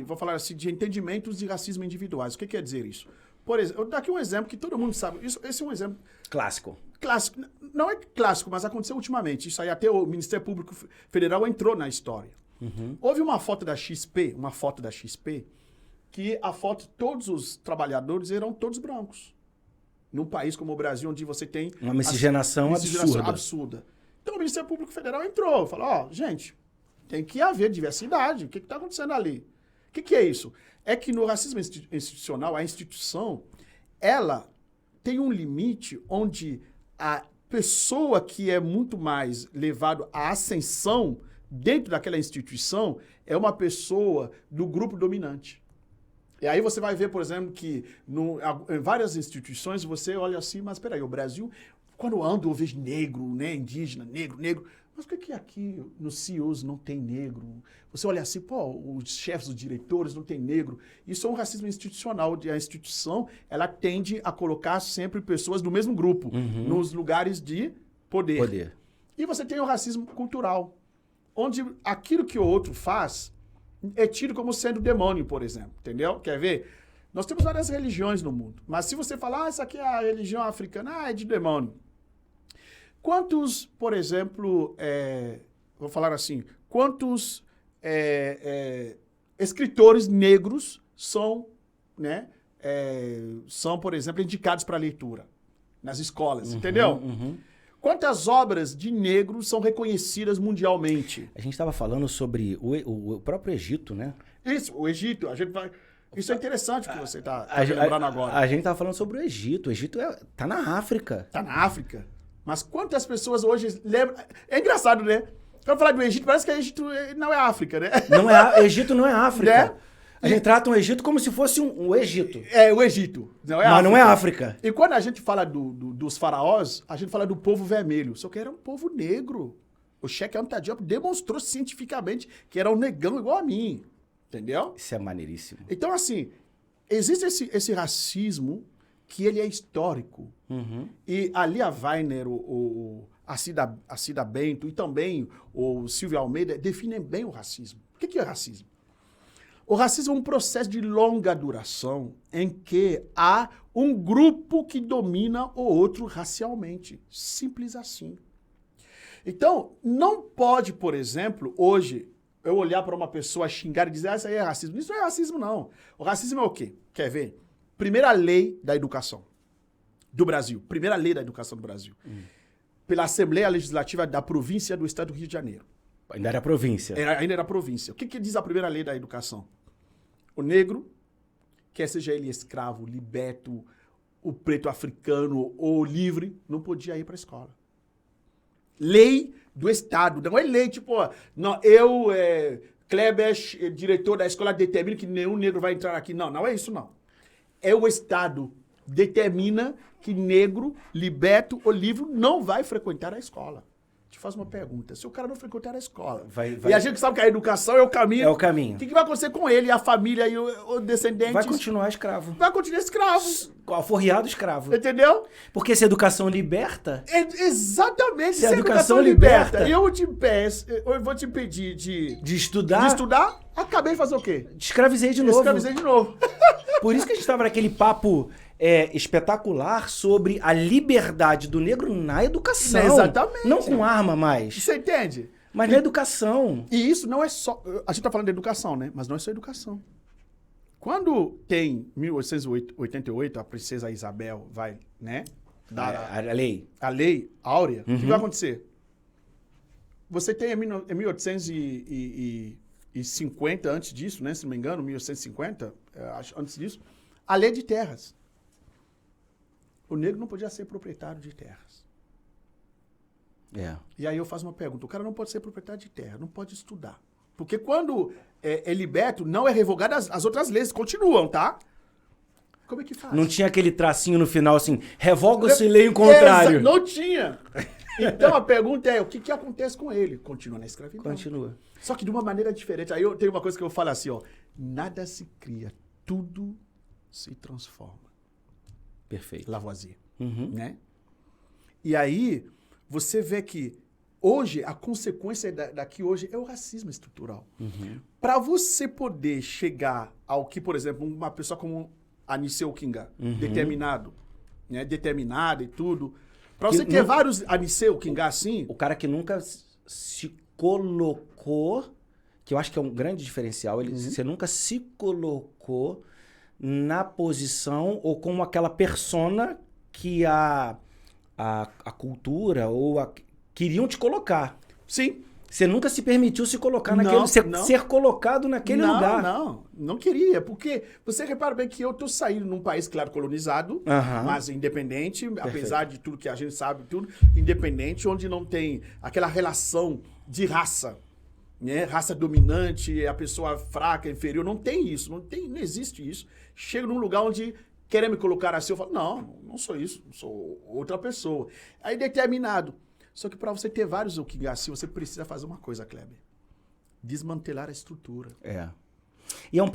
vou falar assim, de entendimentos de racismo individuais. O que quer dizer isso? Por exemplo, eu vou dar aqui um exemplo que todo mundo sabe. Esse é um exemplo... Clássico. Clássico. Não é clássico, mas aconteceu ultimamente. Isso aí até o Ministério Público Federal entrou na história. Houve uma foto da XP, que a foto, todos os trabalhadores eram todos brancos. Num país como o Brasil, onde você tem... Uma miscigenação absurda. Então o Ministério Público Federal entrou, falou, gente, tem que haver diversidade. O que está acontecendo ali? O que é isso? É que no racismo institucional, a instituição, ela tem um limite onde a pessoa que é muito mais levada à ascensão dentro daquela instituição é uma pessoa do grupo dominante. E aí você vai ver, por exemplo, que em várias instituições você olha assim, mas peraí, o Brasil, quando eu ando eu vejo negro, né, indígena, negro. Mas por que aqui nos CEOs não tem negro? Você olha assim, os chefes, os diretores não tem negro. Isso é um racismo institucional. A instituição, ela tende a colocar sempre pessoas do mesmo grupo nos lugares de poder. E você tem o racismo cultural, onde aquilo que o outro faz é tido como sendo demônio, por exemplo. Entendeu? Quer ver? Nós temos várias religiões no mundo. Mas se você falar, essa aqui é a religião africana, é de demônio. Quantos, por exemplo, vou falar assim, quantos escritores negros são, por exemplo, indicados para leitura nas escolas, entendeu? Quantas obras de negros são reconhecidas mundialmente? A gente estava falando sobre o próprio Egito, né? Isso, o Egito. Isso é interessante que você está lembrando agora. A gente estava falando sobre o Egito. O Egito está na África. Está na África. Mas quantas pessoas hoje lembram... É engraçado, né? Quando falar do Egito, parece que o Egito não é África, né? Egito não é África. Né? A gente trata o Egito como se fosse um Egito. É, o Egito. Não é Mas África. Não é África. E quando a gente fala dos faraós, a gente fala do povo vermelho. Só que era um povo negro. O Cheikh Anta Diop demonstrou cientificamente que era um negão igual a mim. Entendeu? Isso é maneiríssimo. Então, assim, existe esse racismo que ele é histórico. E a Lia Weiner, a Cida Bento e também o Silvio Almeida definem bem o racismo. O que é racismo? O racismo é um processo de longa duração em que há um grupo que domina o outro racialmente. Simples assim. Então, não pode, por exemplo, hoje, eu olhar para uma pessoa, xingar e dizer, isso aí é racismo. Isso não é racismo, não. O racismo é o quê? Quer ver? Primeira lei da educação do Brasil. Primeira lei da educação do Brasil. Pela Assembleia Legislativa da província do Estado do Rio de Janeiro. Ainda era província. Ainda era província. O que diz a primeira lei da educação? O negro, quer seja ele escravo, liberto, o preto africano ou livre, não podia ir para a escola. Lei do Estado. Não é lei, tipo, não, Kleber, diretor da escola, determina que nenhum negro vai entrar aqui. Não, não é isso, não. É o Estado determina que negro, liberto ou livre não vai frequentar a escola. Te faço uma pergunta. Se o cara não frequentar a escola, e a gente sabe que a educação é o caminho. É o caminho. O que vai acontecer com ele, a família e o descendente? Vai continuar escravo. Vai continuar escravo. Alforriado escravo. Entendeu? Porque se a educação liberta... Exatamente. Se a educação liberta... Eu vou te impedir de estudar... Acabei de fazer o quê? Escravizei de novo. Escravizei de novo. Por isso que a gente estava naquele papo espetacular sobre a liberdade do negro na educação. Exatamente. Não com arma mais. Você entende? Mas na educação. E isso não é só... A gente está falando de educação, né? Mas não é só educação. Quando tem 1888, a princesa Isabel vai, né? A lei. A lei áurea. O que vai acontecer? Você tem em 1850, antes disso, né? Se não me engano, 1850, antes disso, a lei de terras. O negro não podia ser proprietário de terras. E aí eu faço uma pergunta. O cara não pode ser proprietário de terra, não pode estudar. Porque quando é liberto, não é revogado, as outras leis continuam, tá? Como é que faz? Não tinha aquele tracinho no final assim, revoga-se lei em contrário. Não tinha. Então a pergunta é, o que acontece com ele? Continua na escravidão. Continua. Só que de uma maneira diferente. Aí eu tenho uma coisa que eu falo assim, ó. Nada se cria, tudo se transforma. Perfeito. Lavoisier. Né? E aí, você vê que hoje, a consequência daqui hoje é o racismo estrutural. Para você poder chegar ao que, por exemplo, uma pessoa como Aniceu Kinga, determinada e tudo, para você ter vários Aniceu Kinga assim... O cara que nunca se colocou, que eu acho que é um grande diferencial, você nunca se colocou na posição ou como aquela persona que a cultura ou queriam te colocar. Sim. Você nunca se permitiu se colocar naquele... Ser colocado naquele lugar. Não queria. Porque você repara bem que eu tô saindo num país, claro, colonizado, mas independente, apesar de tudo que a gente sabe, tudo, independente, onde não tem aquela relação de raça, né? Raça dominante, a pessoa fraca, inferior, não tem isso, não existe isso. Chego num lugar onde querem me colocar assim, eu falo, não sou isso, sou outra pessoa. Aí determinado. Só que para você ter vários Kinga assim, você precisa fazer uma coisa, Kleber. Desmantelar a estrutura. E é o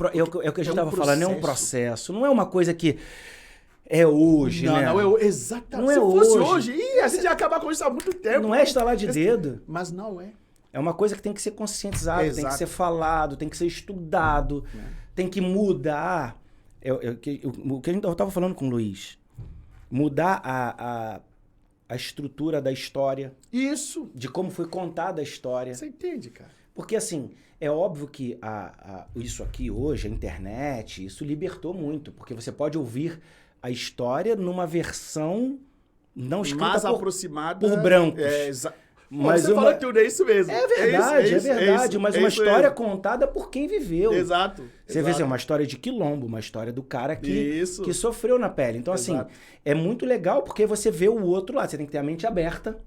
que a gente estava falando, é um processo. Não é uma coisa que é hoje, né? Não, exatamente. Se fosse hoje, a gente ia acabar com isso há muito tempo. Não é estalar de dedo. Mas não é. É uma coisa que tem que ser conscientizado, tem que ser falado, tem que ser estudado, tem que mudar. O que eu estava falando com o Luiz. Mudar a estrutura da história. Isso. De como foi contada a história. Você entende, cara? Porque, assim, é óbvio que isso aqui hoje, a internet, isso libertou muito. Porque você pode ouvir a história numa versão não escrita mais aproximada por brancos. Mas você falou tudo, é isso mesmo. É verdade. Mas uma história contada por quem viveu. Exato. Você vê assim, uma história de quilombo, uma história do cara que sofreu na pele. Então, assim, é muito legal porque você vê o outro lado. Você tem que ter a mente aberta.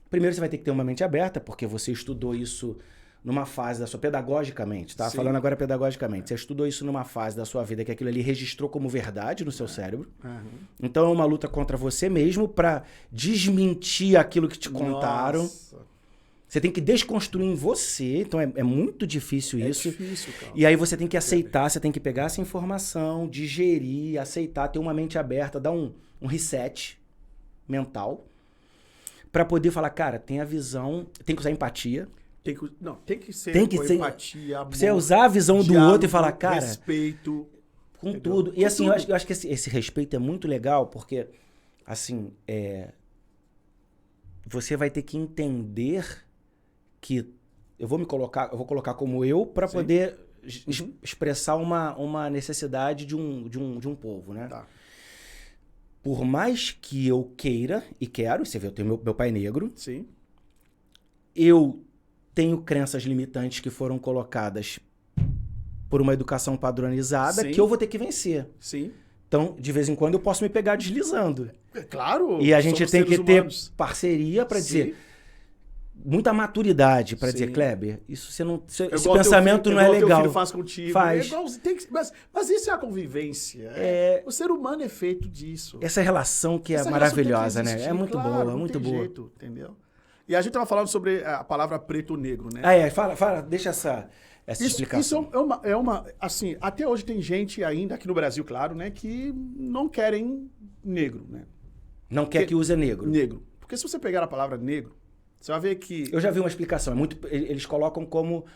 Primeiro, você vai ter que ter uma mente aberta, porque você estudou isso numa fase da sua... Pedagogicamente, tá? Falando agora pedagogicamente. Você estudou isso numa fase da sua vida que aquilo ali registrou como verdade no seu cérebro. Então, é uma luta contra você mesmo pra desmentir aquilo que te contaram. Nossa. Você tem que desconstruir em você. Então, é muito difícil isso. É difícil, cara. E aí você tem que aceitar, você tem que pegar essa informação, digerir, aceitar, ter uma mente aberta, dar um reset mental pra poder falar, cara, tem a visão, tem que usar empatia. Tem que ser Tem que com ser empatia, amor, você usar a visão do diálogo, outro e falar, cara... respeito. Com Entendeu? tudo. E Com assim, tudo. eu acho que esse respeito é muito legal, porque, assim, você vai ter que entender que eu vou colocar como eu para Sim. poder expressar uma necessidade de um povo, né? Tá. Por mais que eu queira e quero, você vê, eu tenho meu pai negro, Sim. eu tenho crenças limitantes que foram colocadas por uma educação padronizada Sim. que eu vou ter que vencer. Sim. Então, de vez em quando, eu posso me pegar deslizando. É claro. E a gente somos tem que seres ter humanos. parceria para Sim. dizer... Muita maturidade para Sim. dizer, Kleber, isso você não, esse Igual teu pensamento filho, não é igual teu legal. filho faz contigo. Faz. É igual, mas isso é a convivência. O ser humano é feito disso. Essa relação que é Essa relação tem que maravilhosa, né? existir, É muito claro, boa, não muito tem boa. jeito, entendeu? E a gente tava falando sobre a palavra preto ou negro, né? Fala, deixa essa explicação. Isso é uma... Assim, até hoje tem gente ainda, aqui no Brasil, claro, né? Que não querem negro, né? Não quer que use negro. Negro. Porque se você pegar a palavra negro, você vai ver que... Eu já vi uma explicação. Eles colocam como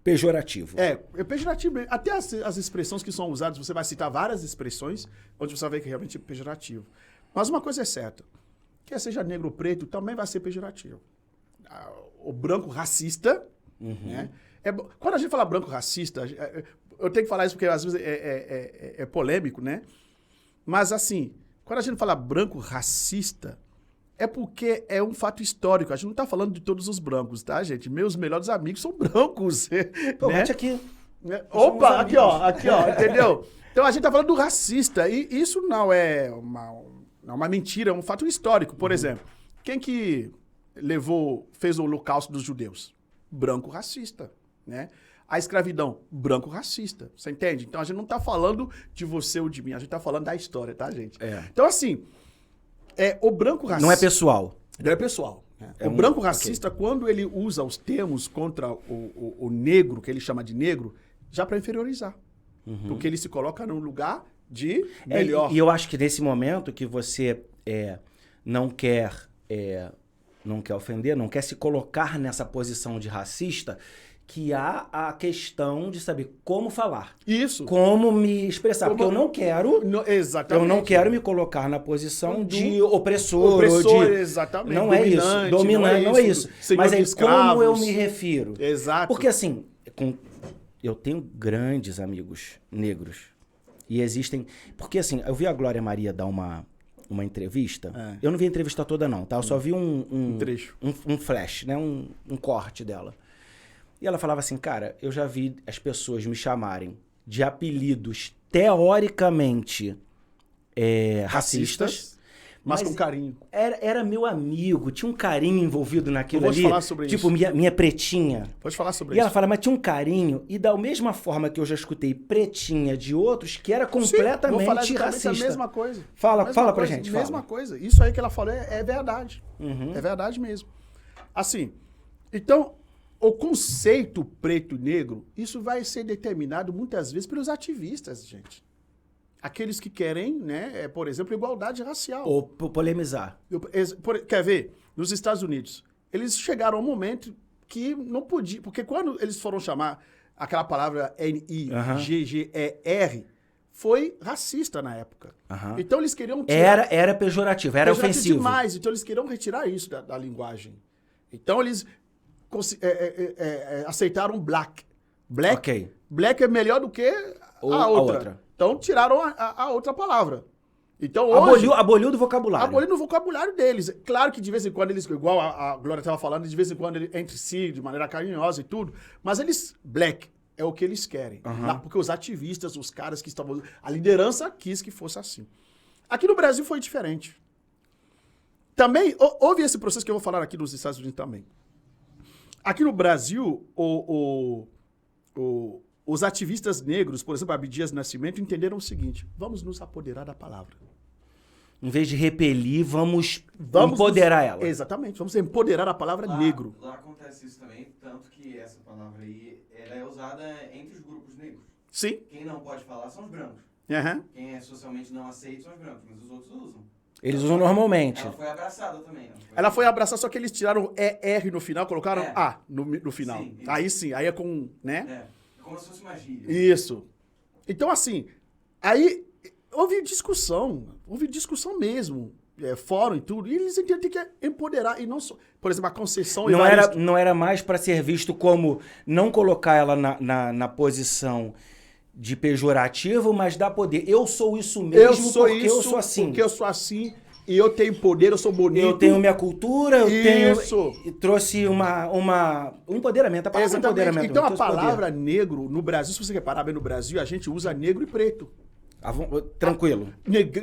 pejorativo. É pejorativo. Até as expressões que são usadas, você vai citar várias expressões onde você vai ver que realmente é pejorativo. Mas uma coisa é certa. Quer seja negro ou preto, também vai ser pejorativo. O branco racista, né? Quando a gente fala branco racista, eu tenho que falar isso porque às vezes é polêmico, né? Mas assim, quando a gente fala branco racista, é porque é um fato histórico. A gente não tá falando de todos os brancos, tá, gente? Meus melhores amigos são brancos. Pô, né? mete aqui. Opa, aqui ó, entendeu? Então a gente tá falando do racista. E isso não é uma mentira, é um fato histórico. Por exemplo, quem que fez o holocausto dos judeus? Branco racista, né? A escravidão, branco racista. Você entende? Então a gente não tá falando de você ou de mim, a gente tá falando da história, tá, gente? Então assim, o branco racista... Não é pessoal. Não é pessoal. Né? O branco racista, quando ele usa os termos contra o negro, que ele chama de negro, já para inferiorizar. Porque ele se coloca num lugar de melhor. E eu acho que nesse momento que você não quer ofender, não quer se colocar nessa posição de racista, que há a questão de saber como falar. Isso. Como me expressar. Porque eu não quero... Exatamente. Eu não quero me colocar na posição de opressor. Exatamente. Não é isso. Dominante, não é isso. Mas aí, como eu me refiro? Exato. Porque assim, eu tenho grandes amigos negros. E existem... Porque assim, eu vi a Glória Maria dar uma entrevista. Eu não vi a entrevista toda não, tá? Eu só vi um trecho. Um flash, né? Um corte dela. E ela falava assim, cara, eu já vi as pessoas me chamarem de apelidos teoricamente racistas, mas com carinho. Era meu amigo, tinha um carinho envolvido naquilo ali. Eu vou te falar sobre tipo, isso. minha pretinha. Pode falar sobre E isso. ela fala, mas tinha um carinho, e da mesma forma que eu já escutei pretinha de outros, que era completamente vou falar exatamente racista. a mesma coisa. Fala pra gente. Mesma coisa. Isso aí que ela falou é verdade. É verdade mesmo. Assim, então... O conceito preto e negro, isso vai ser determinado muitas vezes pelos ativistas, gente. Aqueles que querem, né, por exemplo, igualdade racial. Ou polemizar. Quer ver? Nos Estados Unidos, eles chegaram a um momento que não podia... Porque quando eles foram chamar aquela palavra N-I-G-G-E-R, foi racista na época. Então eles queriam tirar... Era pejorativo, era ofensivo. Demais, então eles queriam retirar isso da linguagem. Então eles... aceitaram black. Black é melhor do que a outra. Então tiraram a outra palavra. Então hoje... Aboliu do vocabulário. Aboliu no vocabulário deles. Claro que de vez em quando eles, igual a Glória estava falando, de vez em quando entre si, de maneira carinhosa e tudo, mas eles, black, é o que eles querem. Porque os ativistas, os caras que estavam... A liderança quis que fosse assim. Aqui no Brasil foi diferente. Também, houve esse processo que eu vou falar aqui nos Estados Unidos também. Aqui no Brasil, os ativistas negros, por exemplo, Abdias Nascimento, entenderam o seguinte: vamos nos apoderar da palavra. Em vez de repelir, vamos empoderar ela. Exatamente, vamos empoderar a palavra negro. Lá acontece isso também, tanto que essa palavra aí ela é usada entre os grupos negros. Sim. Quem não pode falar são os brancos. Quem é socialmente não aceito são os brancos, mas os outros usam. Eles usam normalmente. Ela foi abraçada também, não foi? Ela foi abraçar, só que eles tiraram ER no final, colocaram É. A no final. Sim, isso. Aí sim, aí é com, né? É, como se fosse uma gíria. Isso. Então, assim, aí houve discussão mesmo, fórum e tudo, e eles entendiam que empoderar, e não só, por exemplo, a Conceição Evaristo. Não era mais para ser visto como não colocar ela na posição de pejorativo, mas dar poder. Eu sou isso mesmo porque eu sou assim. Porque eu sou assim, e eu tenho poder, eu sou bonito. Eu tenho minha cultura, eu Isso. tenho... E trouxe um empoderamento. A palavra Exatamente. empoderamento. Então, a trouxe poder. palavra negro, no Brasil, se você reparar bem no Brasil, a gente usa negro e preto. Tranquilo.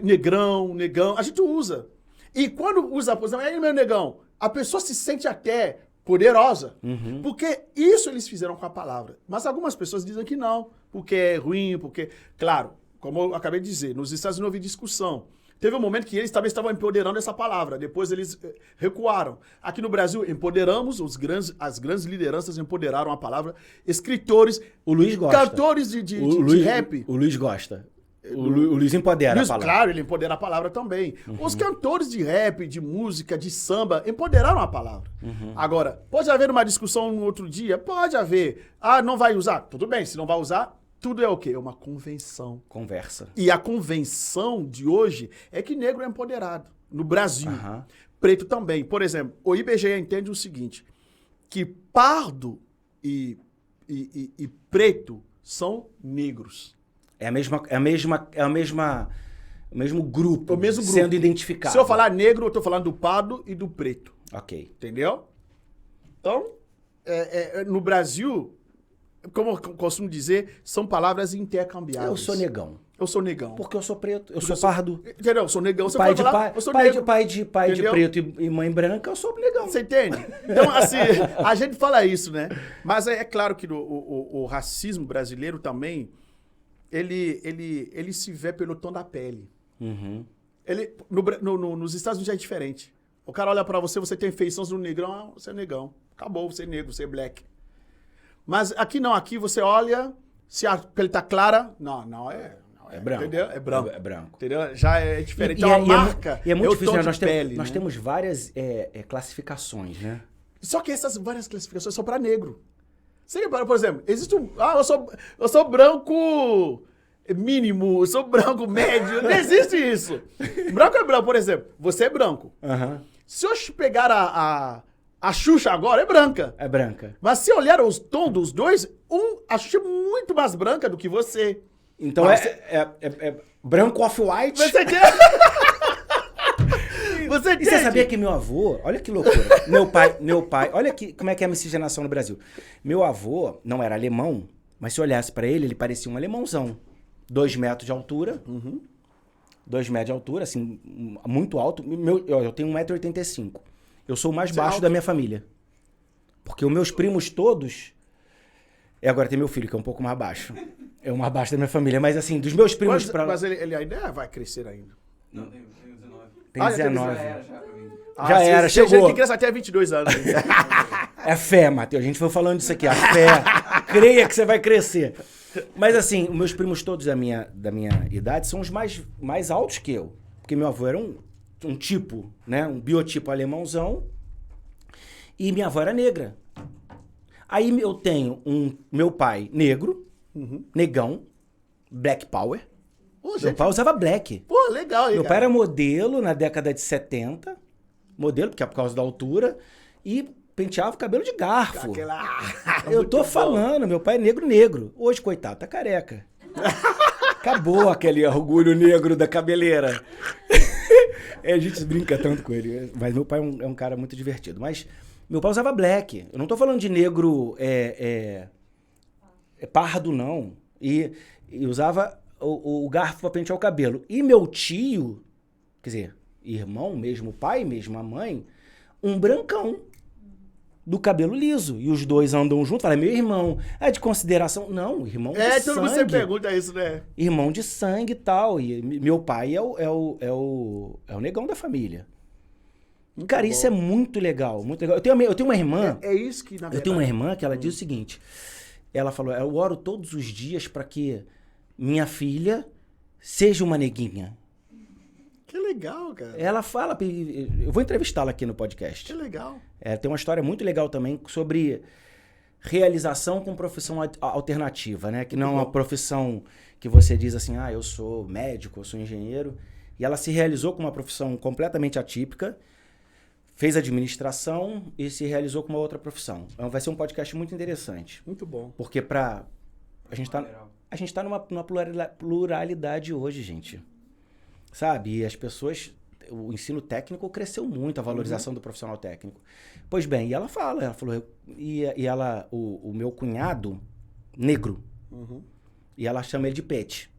Negrão, negão, a gente usa. E quando usa a posição, aí meu negão, a pessoa se sente até poderosa. Uhum. Porque isso eles fizeram com a palavra. Mas algumas pessoas dizem que não, porque é ruim, porque... Claro, como eu acabei de dizer, nos Estados Unidos houve discussão. Teve um momento que eles também estavam empoderando essa palavra, depois eles recuaram. Aqui no Brasil, empoderamos, as grandes lideranças empoderaram a palavra, escritores, O Luiz gosta. cantores de rap. O Luiz gosta. O Luiz empodera Luiz, a palavra. claro, ele empodera a palavra também. Os cantores de rap, de música, de samba, empoderaram a palavra. Agora, pode haver uma discussão um outro dia? Pode haver. Ah, não vai usar? Tudo bem, se não vai usar, tudo é o quê? É uma convenção. Conversa. E a convenção de hoje é que negro é empoderado. No Brasil. Aham. Preto também. Por exemplo, o IBGE entende o seguinte, que pardo e preto são negros. É o mesmo grupo, O mesmo grupo. sendo identificado. Se eu falar negro, eu tô falando do pardo e do preto. Ok. Entendeu? Então, no Brasil, como eu costumo dizer, são palavras intercambiáveis. Eu sou negão. Eu sou negão. Porque eu sou preto. Eu sou pardo. Entendeu? Eu sou negão. Você Pai pode de falar, pai, eu sou pai negro. de pai de Entendeu? preto e mãe branca, eu sou negão. Você entende? Então, assim, a gente fala isso, né? Mas é claro que o racismo brasileiro também, ele se vê pelo tom da pele. Uhum. Nos Estados Unidos é diferente. O cara olha pra você, você tem feições no negrão, você é negão. Acabou, você é negro, você é black. Mas aqui não, aqui você olha, se a pele tá clara, não é branco. Entendeu? É branco. É branco. Entendeu? Já é diferente. E Então a marca é muito o difícil, tom né? de pele, Nós né? temos várias classificações, né? Só que essas várias classificações são pra negro. Você repara, por exemplo, existe eu sou branco mínimo, eu sou branco médio, não existe isso. Branco é branco, por exemplo, você é branco. Aham. Se eu pegar a Xuxa agora, é branca. É branca. Mas se olhar os tons dos dois, a Xuxa é muito mais branca do que você. Então Mas é branco off-white. Você quer? Você E entende? você sabia que meu avô, olha que loucura, meu pai, olha como é que é a miscigenação no Brasil. Meu avô não era alemão, mas se olhasse pra ele, ele parecia um alemãozão. 2 metros de altura, 2 metros de altura, assim, muito alto. Eu tenho 1,85 m. Eu sou o mais Você é baixo alto? da minha família. Porque os meus primos todos... agora tem meu filho, que é um pouco mais baixo. É o mais baixo da minha família, mas assim, dos meus primos pra... Mas ele ainda vai crescer ainda. Não, tenho 19. Tem já tem 19. Já era, já pra mim. Já era, Você chegou. tem criança até 22 anos. É fé, Matheus. A gente foi falando disso aqui. A fé. Creia que você vai crescer. Mas assim, os meus primos todos da minha idade são os mais altos que eu. Porque meu avô era um tipo, né? Um biotipo alemãozão. E minha avó era negra. Aí eu tenho meu pai negro, negão, black power. Pô, Meu gente, pai usava black. pô, legal. Hein, Meu pai cara? era modelo na década de 70. Modelo, porque é por causa da altura. E penteava o cabelo de garfo. Eu Muito tô bom. falando, meu pai é negro. Hoje, coitado, tá careca. Acabou aquele orgulho negro da cabeleira. A gente brinca tanto com ele. Mas meu pai é um cara muito divertido. Mas meu pai usava black. Eu não tô falando de negro pardo, não. E usava o garfo pra pentear o cabelo. E meu tio, quer dizer, irmão, mesmo pai, mesma mãe, um brancão. Do cabelo liso. E os dois andam juntos. Fala, meu irmão. É de consideração. Não, irmão de sangue. Todo mundo sempre pergunta isso, né? Irmão de sangue e tal. E meu pai é o negão da família. Cara, isso é muito legal. Muito legal. Eu tenho uma irmã. É isso que, na verdade... Eu tenho uma irmã que ela diz o seguinte. Ela falou, eu oro todos os dias pra que minha filha seja uma neguinha. Que legal, cara. Ela fala, eu vou entrevistá-la aqui no podcast. Que legal. Tem uma história muito legal também sobre realização com profissão alternativa, né? Que não é uma profissão que você diz assim, eu sou médico, eu sou engenheiro. E ela se realizou com uma profissão completamente atípica, fez administração e se realizou com uma outra profissão. Então, vai ser um podcast muito interessante. Muito bom. Porque a gente tá numa pluralidade hoje, gente. Sabe? E as pessoas... O ensino técnico cresceu muito, a valorização do profissional técnico. Pois bem, e ela falou... O meu cunhado, negro, e ela chama ele de Pet.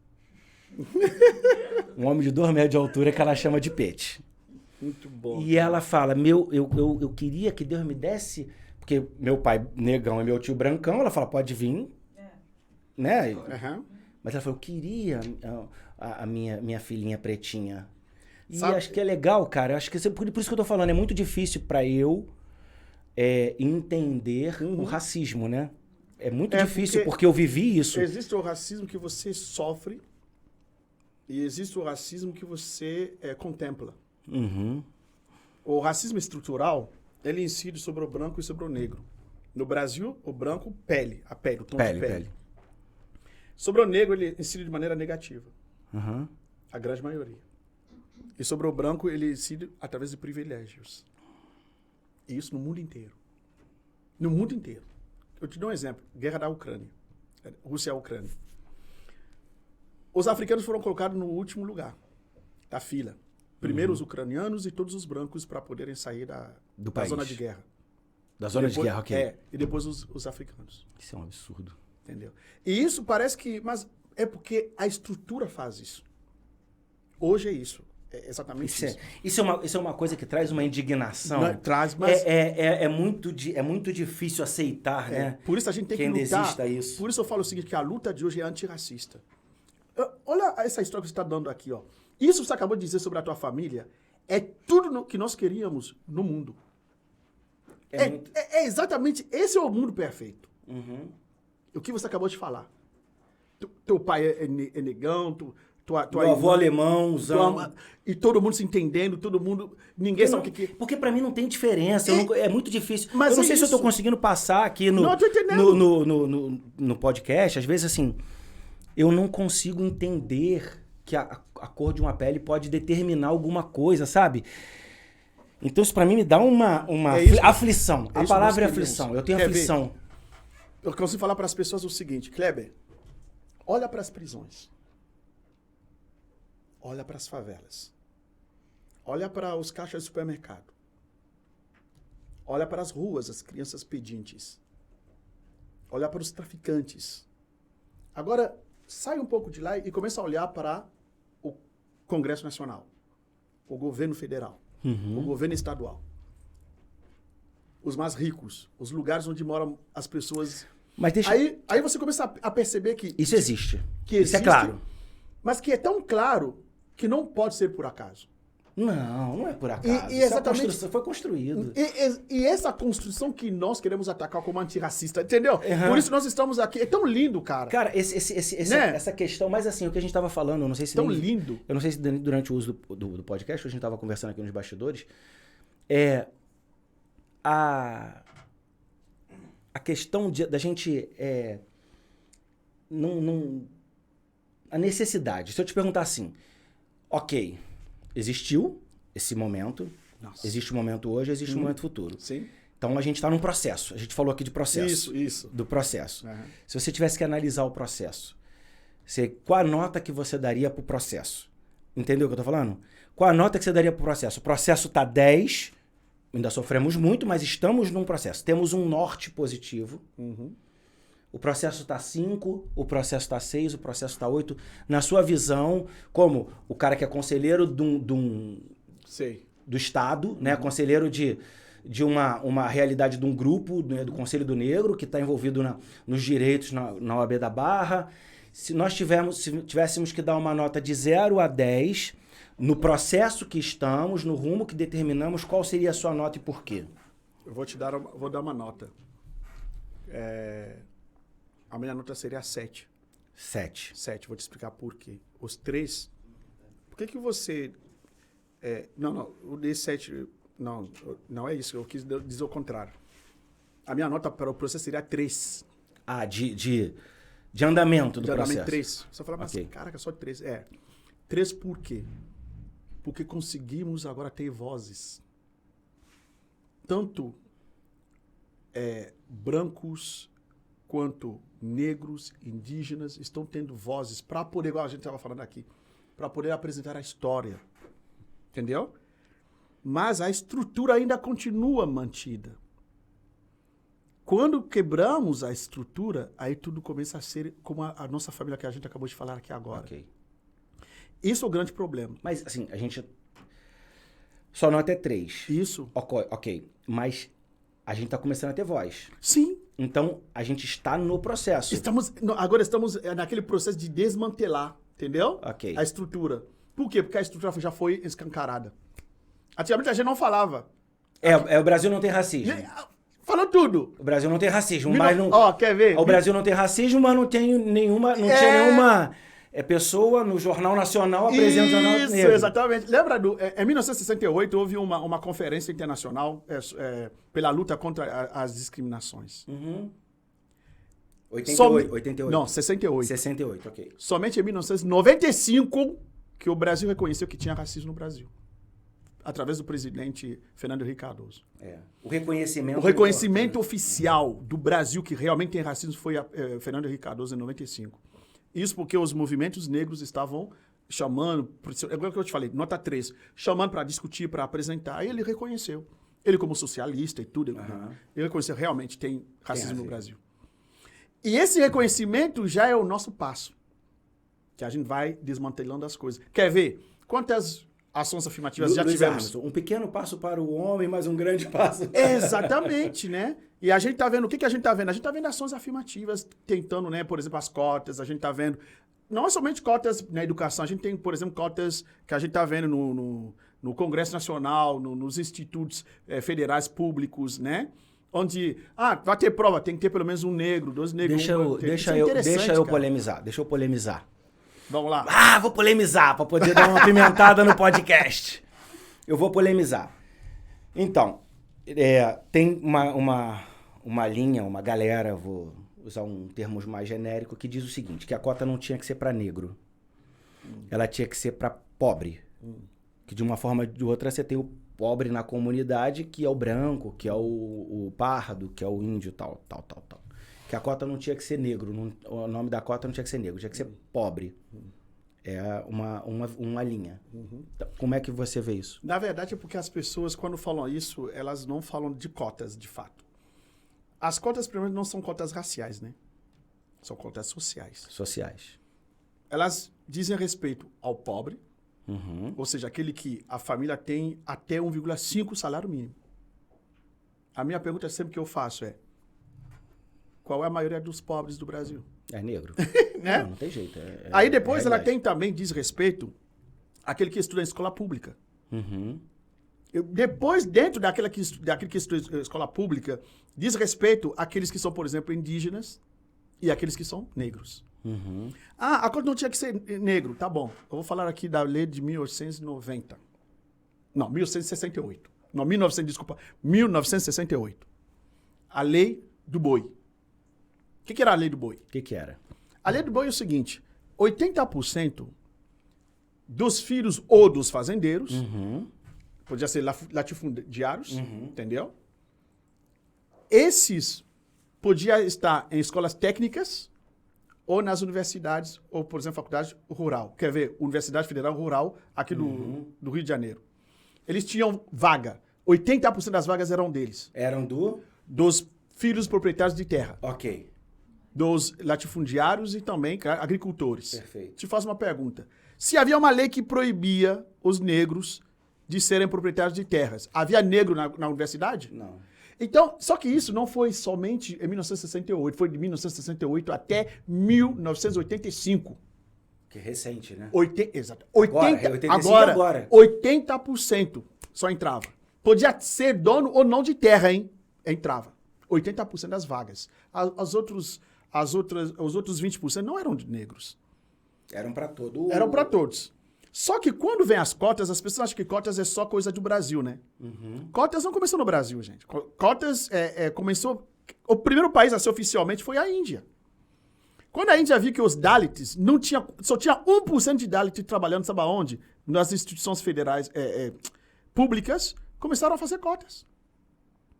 Um homem de 2 metros de altura que ela chama de Pet. Muito bom. E ela fala, eu queria que Deus me desse... Porque meu pai negão e meu tio brancão, ela fala, pode vir. Né? Mas ela falou, eu queria a minha filhinha pretinha. E acho que é legal, cara. Acho que por isso que eu tô falando, é muito difícil pra eu entender o racismo, né? É muito difícil, porque eu vivi isso. Existe o racismo que você sofre e existe o racismo que você contempla. O racismo estrutural, ele incide sobre o branco e sobre o negro. No Brasil, o branco, a pele, o tom de pele. Sobre o negro, ele incide de maneira negativa. A grande maioria. E sobre o branco, ele incide através de privilégios. E isso no mundo inteiro. No mundo inteiro. Eu te dou um exemplo. Guerra da Ucrânia. Rússia e Ucrânia. Os africanos foram colocados no último lugar da fila. Primeiro os ucranianos e todos os brancos para poderem sair da zona de guerra. Da zona de guerra, ok. E depois os africanos. Isso é um absurdo. Entendeu? E isso parece que... Mas é porque a estrutura faz isso. Hoje é isso. É exatamente isso. Isso é uma coisa que traz uma indignação. Traz, mas... É muito difícil aceitar, né? Por isso a gente tem que lutar. Exista isso. Por isso eu falo o seguinte, que a luta de hoje é antirracista. Olha essa história que você está dando aqui, ó. Isso que você acabou de dizer sobre a tua família é tudo que nós queríamos no mundo. É exatamente... Esse é o mundo perfeito. O que você acabou de falar. Teu pai é negão, tua meu avô alemãozão. E todo mundo se entendendo, todo mundo... Ninguém sabe o que... Porque pra mim não tem diferença. É muito difícil. Mas eu não sei se eu tô conseguindo passar aqui no podcast. Às vezes, assim, eu não consigo entender que a cor de uma pele pode determinar alguma coisa, sabe? Então isso pra mim me dá uma aflição. A palavra é aflição. Eu tenho aflição. Eu consigo falar para as pessoas o seguinte, Kleber, olha para as prisões. Olha para as favelas. Olha para os caixas de supermercado. Olha para as ruas, as crianças pedintes. Olha para os traficantes. Agora, sai um pouco de lá e começa a olhar para o Congresso Nacional, o governo federal, o governo estadual. Os mais ricos, os lugares onde moram as pessoas. Mas aí você começa a perceber que... Isso existe. Que existe, isso é claro. Mas que é tão claro que não pode ser por acaso. Não é por acaso. E exatamente, isso foi construído. E essa construção que nós queremos atacar como antirracista, entendeu? Por isso nós estamos aqui. É tão lindo, cara. Cara, essa questão, mas assim, o que a gente estava falando, eu não sei se... Tão lindo. Eu não sei se durante o uso do podcast, que a gente estava conversando aqui nos bastidores, a questão da gente... a necessidade. Se eu te perguntar assim, ok, existiu esse momento, existe um momento hoje, existe um momento futuro. Sim. Então a gente está num processo. A gente falou aqui de processo. Isso. Do processo. Se você tivesse que analisar o processo, qual a nota que você daria pro processo? Entendeu o que eu tô falando? Qual a nota que você daria pro processo? O processo tá 10, ainda sofremos muito, mas estamos num processo. Temos um norte positivo. O processo tá 5, o processo tá 6, o processo tá 8. Na sua visão, como o cara que é conselheiro do Estado, né? Conselheiro de uma realidade de um grupo, né? Do Conselho do Negro, que está envolvido nos direitos na OAB da Barra. Se tivéssemos que dar uma nota de 0 a 10, no processo que estamos, no rumo que determinamos, qual seria a sua nota e por quê? Eu vou dar uma nota. A minha nota seria 7. 7. Vou te explicar por quê. Os 3... Por que você Não, o D7... Não é isso. Eu quis dizer o contrário. A minha nota para o processo seria 3. Ah, de andamento do processo. De andamento 3. Você fala, mas caraca, só 3. 3 por quê? Porque conseguimos agora ter vozes. Tanto brancos quanto negros, indígenas, estão tendo vozes para poder, igual a gente estava falando aqui, para poder apresentar a história. Entendeu? Mas a estrutura ainda continua mantida. Quando quebramos a estrutura, aí tudo começa a ser como a nossa família que a gente acabou de falar aqui agora. Ok. Isso é o grande problema. Mas, assim, a gente só nota é 3. Isso. Ok. Mas a gente tá começando a ter voz. Sim. Então, a gente está no processo. Agora estamos naquele processo de desmantelar, entendeu? Ok. A estrutura. Por quê? Porque a estrutura já foi escancarada. Antigamente a gente não falava. O Brasil não tem racismo. Falou tudo. O Brasil não tem racismo, mas não... Ó, quer ver? O Brasil não tem racismo, mas não tem nenhuma... Não tinha nenhuma pessoa no Jornal Nacional apresentando... Isso, exatamente. Lembra em 1968 houve uma conferência internacional pela luta contra as discriminações. 88. Não, 68. 68, ok. Somente em 1995 que o Brasil reconheceu que tinha racismo no Brasil. Através do presidente Fernando Henrique Cardoso. O reconhecimento... O reconhecimento oficial do Brasil que realmente tem racismo foi Fernando Henrique Cardoso em 95. Isso porque os movimentos negros estavam chamando, é o que eu te falei, nota 3, chamando para discutir, para apresentar, e ele reconheceu. Ele como socialista e tudo, ele reconheceu realmente tem racismo no Brasil. E esse reconhecimento já é o nosso passo, que a gente vai desmantelando as coisas. Quer ver quantas ações afirmativas já tivemos? Um pequeno passo para o homem, mas um grande passo. Exatamente, né? E a gente tá vendo, o que a gente tá vendo? A gente tá vendo ações afirmativas, tentando, né, por exemplo, as cotas, a gente tá vendo, não somente cotas na educação, a gente tem, por exemplo, cotas que a gente tá vendo no Congresso Nacional, nos institutos federais públicos, né? Onde, vai ter prova, tem que ter pelo menos um negro, 2 negros. Deixa eu polemizar. Vamos lá. Vou polemizar para poder dar uma pimentada no podcast. Eu vou polemizar. Então, tem uma linha, uma galera, vou usar um termo mais genérico, que diz o seguinte, que a cota não tinha que ser para negro. Ela tinha que ser para pobre. Que de uma forma ou de outra você tem o pobre na comunidade, que é o branco, que é o pardo, que é o índio, tal. Que a cota não tinha que ser negro, o nome da cota não tinha que ser negro, tinha que ser pobre. É uma linha. Então, como é que você vê isso? Na verdade é porque as pessoas, quando falam isso, elas não falam de cotas, de fato. As cotas, primeiro, não são cotas raciais, né? São cotas sociais. Sociais. Elas dizem respeito ao pobre, ou seja, aquele que a família tem até 1,5 salário mínimo. A minha pergunta sempre que eu faço é: qual é a maioria dos pobres do Brasil? É negro. Né? Não tem jeito. Aí depois ela tem também, diz respeito àquele que estuda em escola pública. Depois, dentro daquele que estuda em escola pública, diz respeito àqueles que são, por exemplo, indígenas e àqueles que são negros. A cota não tinha que ser negro. Tá bom. Eu vou falar aqui da lei de 1890. Não, 1868. Não, 1968. A lei do boi. O que era a lei do boi? O que era? A lei do boi é o seguinte: 80% dos filhos ou dos fazendeiros, podia ser latifundiários, entendeu? Esses podiam estar em escolas técnicas ou nas universidades, ou, por exemplo, faculdade rural. Quer ver? Universidade Federal Rural, aqui do Rio de Janeiro. Eles tinham vaga. 80% das vagas eram deles. Eram dos filhos proprietários de terra. Ok. Dos latifundiários e também agricultores. Perfeito. Te faço uma pergunta. Se havia uma lei que proibia os negros de serem proprietários de terras, havia negro na universidade? Não. Então, só que isso não foi somente em 1968, foi de 1968 até 1985. Que recente, né? Exato. Agora. 80% só entrava. Podia ser dono ou não de terra, hein? Entrava. 80% das vagas. Os outros 20% não eram de negros. Eram para todo. Eram para todos. Só que quando vem as cotas, as pessoas acham que cotas é só coisa do Brasil, né? Cotas não começou no Brasil, gente. Cotas começou... O primeiro país a ser oficialmente foi a Índia. Quando a Índia viu que os Dalits só tinha 1% de Dalit trabalhando, sabe aonde? Nas instituições federais públicas, começaram a fazer cotas.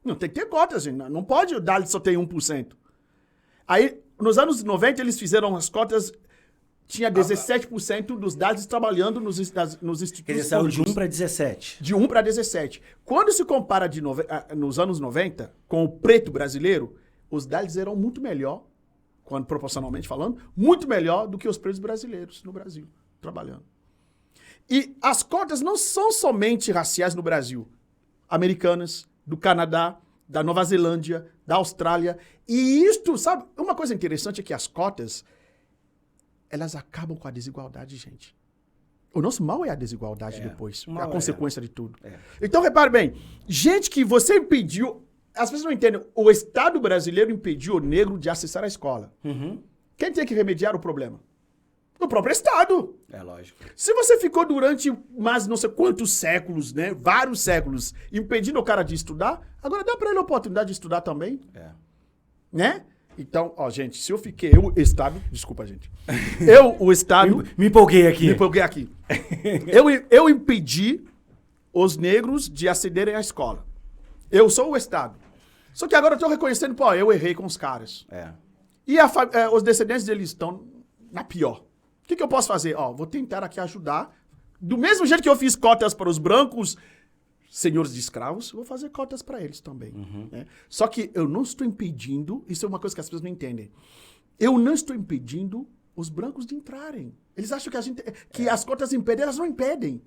Não, tem que ter cotas, gente. Não pode o Dalit só ter 1%. Aí, nos anos 90, eles fizeram as cotas... Tinha 17% dos Dalits trabalhando nos institutos. Quer dizer, saiu de 1 para 17. De 1 para 17. Quando se compara nos anos 90 com o preto brasileiro, os Dalits eram muito melhor, quando proporcionalmente falando, muito melhor do que os pretos brasileiros no Brasil, trabalhando. E as cotas não são somente raciais no Brasil. Americanas, do Canadá, da Nova Zelândia, da Austrália. E isto, sabe, uma coisa interessante é que as cotas... elas acabam com a desigualdade, gente. O nosso mal é a desigualdade depois. A consequência de tudo. Então, repare bem. Gente que você impediu... As pessoas não entendem. O Estado brasileiro impediu o negro de acessar a escola. Quem tem que remediar o problema? O próprio Estado. É lógico. Se você ficou durante mais não sei quantos séculos, né? Vários séculos, impedindo o cara de estudar, agora dá pra ele a oportunidade de estudar também. Né? Então, ó, gente, se eu fiquei... Desculpa, gente. O Estado... Me empolguei aqui. Eu impedi os negros de acederem à escola. Eu sou o Estado. Só que agora eu tô reconhecendo, pô, eu errei com os caras. E os descendentes deles estão na pior. O que eu posso fazer? Ó, vou tentar aqui ajudar. Do mesmo jeito que eu fiz cotas para os brancos... senhores de escravos, eu vou fazer cotas para eles também. Né? Só que eu não estou impedindo, isso é uma coisa que as pessoas não entendem, eu não estou impedindo os brancos de entrarem. Eles acham que as cotas impedem, elas não impedem.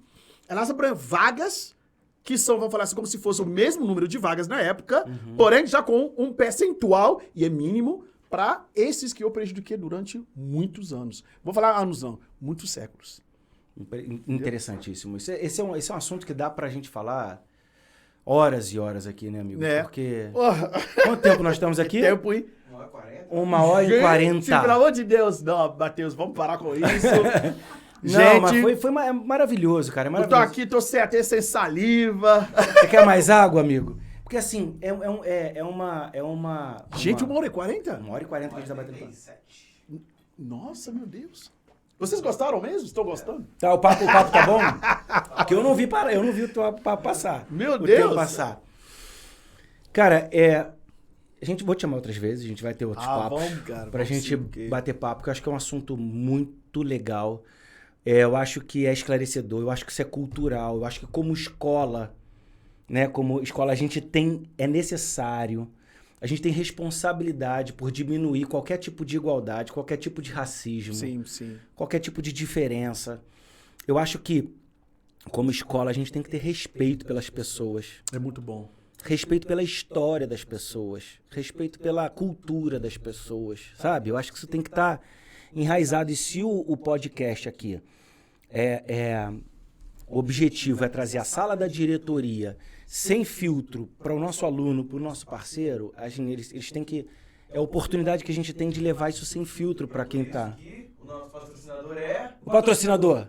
Elas abrem vagas que são, vamos falar assim, como se fosse o mesmo número de vagas na época, porém já com um percentual, e é mínimo, para esses que eu prejudiquei durante muitos anos. Vou falar anos não, muitos séculos. Interessantíssimo. Esse é um assunto que dá pra gente falar horas e horas aqui, né, amigo? Porque... Quanto tempo nós estamos aqui? Tempo, hein? 1h40. Pelo amor de Deus. Não, Matheus, vamos parar com isso. Não, mas foi maravilhoso, cara. Eu tô aqui, tô até sem saliva. Você quer mais água, amigo? Porque assim, é uma... Gente, 1h40? 1h40 que a gente tá batendo. Nossa, meu Deus. Vocês gostaram mesmo? Estão gostando? Tá, o papo tá bom? Porque eu não vi o teu papo passar. Meu Deus! Tempo passar. Cara, vou te chamar outras vezes, a gente vai ter outros papos. Vamos, cara. Pra gente bater papo, porque eu acho que é um assunto muito legal. Eu acho que é esclarecedor, eu acho que isso é cultural, eu acho que como escola, né? Como escola, é necessário. A gente tem responsabilidade por diminuir qualquer tipo de igualdade, qualquer tipo de racismo, qualquer tipo de diferença. Eu acho que, como escola, a gente tem que ter respeito pelas pessoas. É muito bom. Respeito pela história das pessoas. Respeito pela cultura das pessoas, sabe? Eu acho que isso tem que estar enraizado. E se o podcast aqui, o objetivo é trazer a sala da diretoria sem filtro para o nosso aluno, para o nosso parceiro, eles têm que... É a oportunidade que a gente tem de levar isso sem filtro para quem está... O nosso patrocinador é... O patrocinador.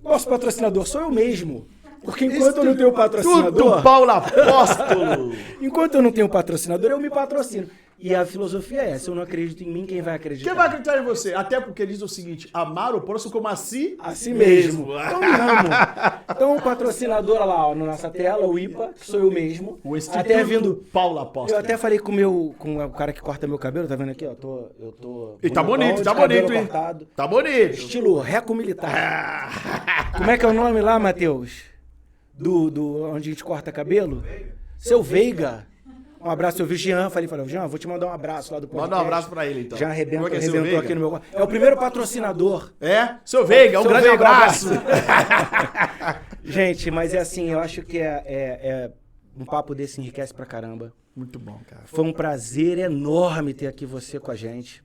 Nosso patrocinador sou eu mesmo. Porque enquanto eu não tenho patrocinador... Tudo Paulo Apóstolo! Enquanto eu não tenho patrocinador, eu me patrocino. E a filosofia é essa, eu não acredito em mim, quem vai acreditar? Quem vai acreditar em você? Até porque diz o seguinte, amar o próximo como a si mesmo. Então me amo. Então o patrocinador lá, na nossa tela, o IPA, que sou eu mesmo. O Instituto até vindo Paulo Apóstolo. Eu até falei com o cara que corta meu cabelo, tá vendo aqui, ó? Eu tô e tá bonito, hein? Cortado, tá bonito. Estilo reco militar. Como é que é o nome lá, Matheus? Do onde a gente corta cabelo? Seu Veiga. Um abraço, eu vi o Jean, falei, Jean, vou te mandar um abraço lá do podcast. Manda um abraço pra ele, então. Já arrebentou aqui no meu... É o primeiro patrocinador. Seu Veiga, um grande abraço. Gente, mas é assim, eu acho que um papo desse enriquece pra caramba. Muito bom, cara. Foi um prazer enorme ter aqui você com a gente.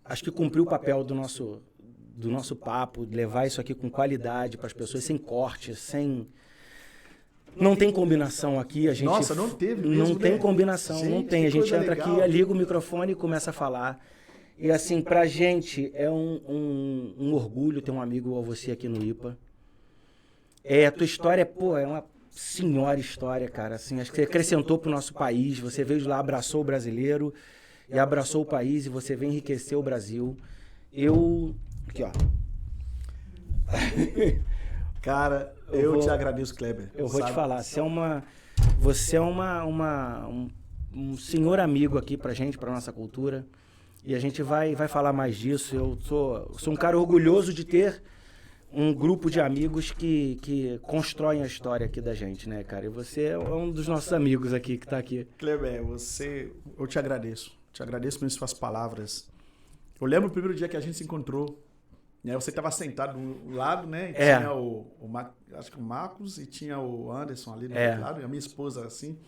Acho que cumpriu o papel do nosso papo, levar isso aqui com qualidade para as pessoas, sem corte, sem... Não tem combinação aqui, a gente... Nossa, não teve mesmo, Não tem combinação, gente, não tem. A gente entra legal. aqui, liga o microfone e começa a falar. E assim, pra gente é um orgulho ter um amigo igual você aqui no IPA. A tua história, pô, é uma senhora história, cara. Assim, acho que você acrescentou pro nosso país, você veio de lá, abraçou o brasileiro e abraçou o país e você veio enriquecer o Brasil. Aqui, ó. Cara, eu te agradeço, Kleber. Eu vou te falar, você é um senhor amigo aqui pra gente, pra nossa cultura. E a gente vai falar mais disso. Eu sou um cara orgulhoso de ter um grupo de amigos que constroem a história aqui da gente, né, cara? E você é um dos nossos amigos aqui que tá aqui. Kleber, eu te agradeço. Te agradeço pelas suas palavras. Eu lembro o primeiro dia que a gente se encontrou. Né? Você estava sentado do lado, né? E tinha acho que o Marcos e tinha o Anderson ali do outro lado, e a minha esposa assim.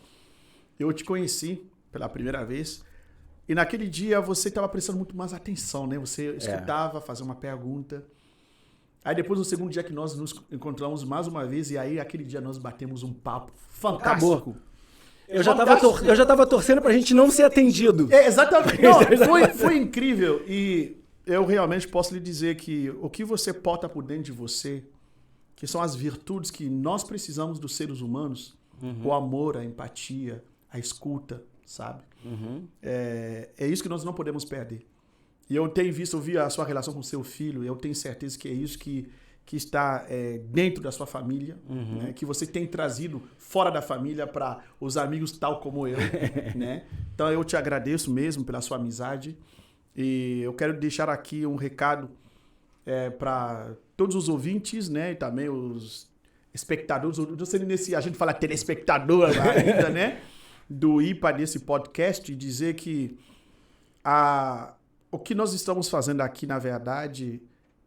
Eu te conheci pela primeira vez. E naquele dia você estava prestando muito mais atenção, né? Você escutava, fazia uma pergunta. Aí depois no segundo dia que nós nos encontramos mais uma vez, e aí aquele dia nós batemos um papo fantástico. Acabou. Eu já estava torcendo pra gente não ser atendido. Exatamente. Não, foi incrível. E eu realmente posso lhe dizer que o que você porta por dentro de você, que são as virtudes que nós precisamos dos seres humanos, o amor, a empatia, a escuta, sabe? É isso que nós não podemos perder. E eu vi a sua relação com seu filho, eu tenho certeza que é isso que está dentro da sua família, né? Que você tem trazido fora da família para os amigos tal como eu. Né? Então eu te agradeço mesmo pela sua amizade e eu quero deixar aqui um recado para todos os ouvintes, né? E também os espectadores, a gente fala telespectador ainda, né? Do IPA desse podcast, e dizer que o que nós estamos fazendo aqui, na verdade,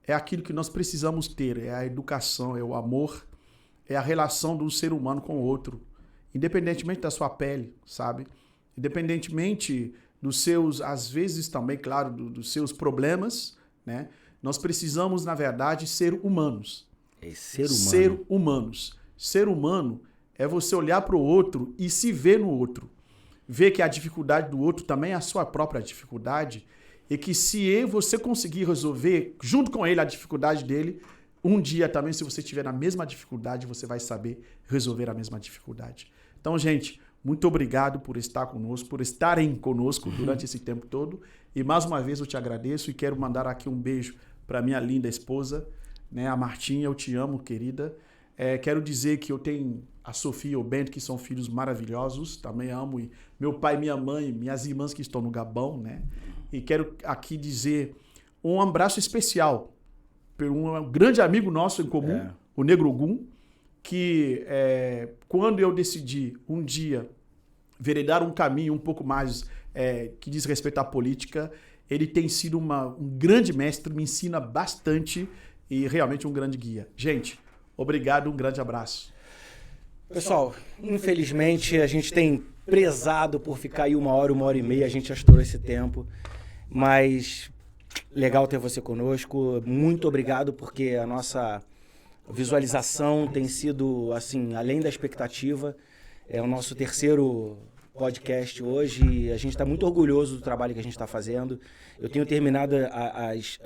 é aquilo que nós precisamos ter, é a educação, é o amor, é a relação do ser humano com o outro, independentemente da sua pele, sabe? Independentemente dos seus, às vezes também, claro, dos seus problemas, né? Nós precisamos, na verdade, ser humanos. Ser humanos. Ser humano é você olhar para o outro e se ver no outro. Ver que a dificuldade do outro também é a sua própria dificuldade e que se você conseguir resolver junto com ele a dificuldade dele, um dia também, se você estiver na mesma dificuldade, você vai saber resolver a mesma dificuldade. Então, gente, muito obrigado por estar conosco, por estarem conosco durante esse tempo todo. E mais uma vez eu te agradeço e quero mandar aqui um beijo para minha linda esposa, né, a Martinha. Eu te amo, querida. Quero dizer que eu tenho a Sofia e o Bento, que são filhos maravilhosos, também amo. E meu pai, minha mãe, minhas irmãs que estão no Gabão, né? E quero aqui dizer um abraço especial por um grande amigo nosso em comum, o Negro Gum, que quando eu decidi um dia veredar um caminho um pouco mais que diz respeito à política, ele tem sido um grande mestre, me ensina bastante e realmente um grande guia. Gente, obrigado, um grande abraço. Pessoal, infelizmente a gente tem prezado por ficar aí 1 hora, 1 hora e meia, a gente já estourou esse tempo, mas legal ter você conosco, muito obrigado porque a nossa visualização tem sido, assim, além da expectativa, é o nosso 3º podcast hoje e a gente está muito orgulhoso do trabalho que a gente está fazendo. Eu tenho terminado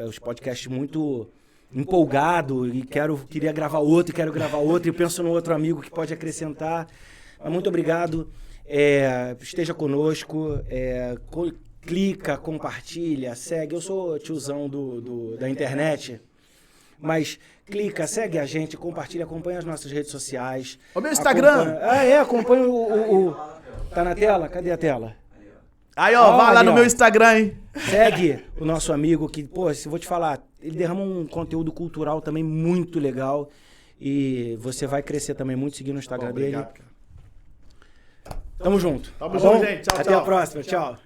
os podcasts muito empolgado e queria gravar outro, e penso no outro amigo que pode acrescentar. Mas muito obrigado, esteja conosco, clica, compartilha, segue. Eu sou tiozão da internet, mas clica, segue a gente, compartilha, acompanha as nossas redes sociais. O meu Instagram! Acompanha Tá na tela? Cadê a tela? Aí, ó, vai lá no meu Instagram, hein? Segue o nosso amigo que, se vou te falar, ele derrama um conteúdo cultural também muito legal e você vai crescer também muito seguindo o Instagram dele. Tamo junto. Tamo junto, gente. Tchau, Até a próxima. Tchau.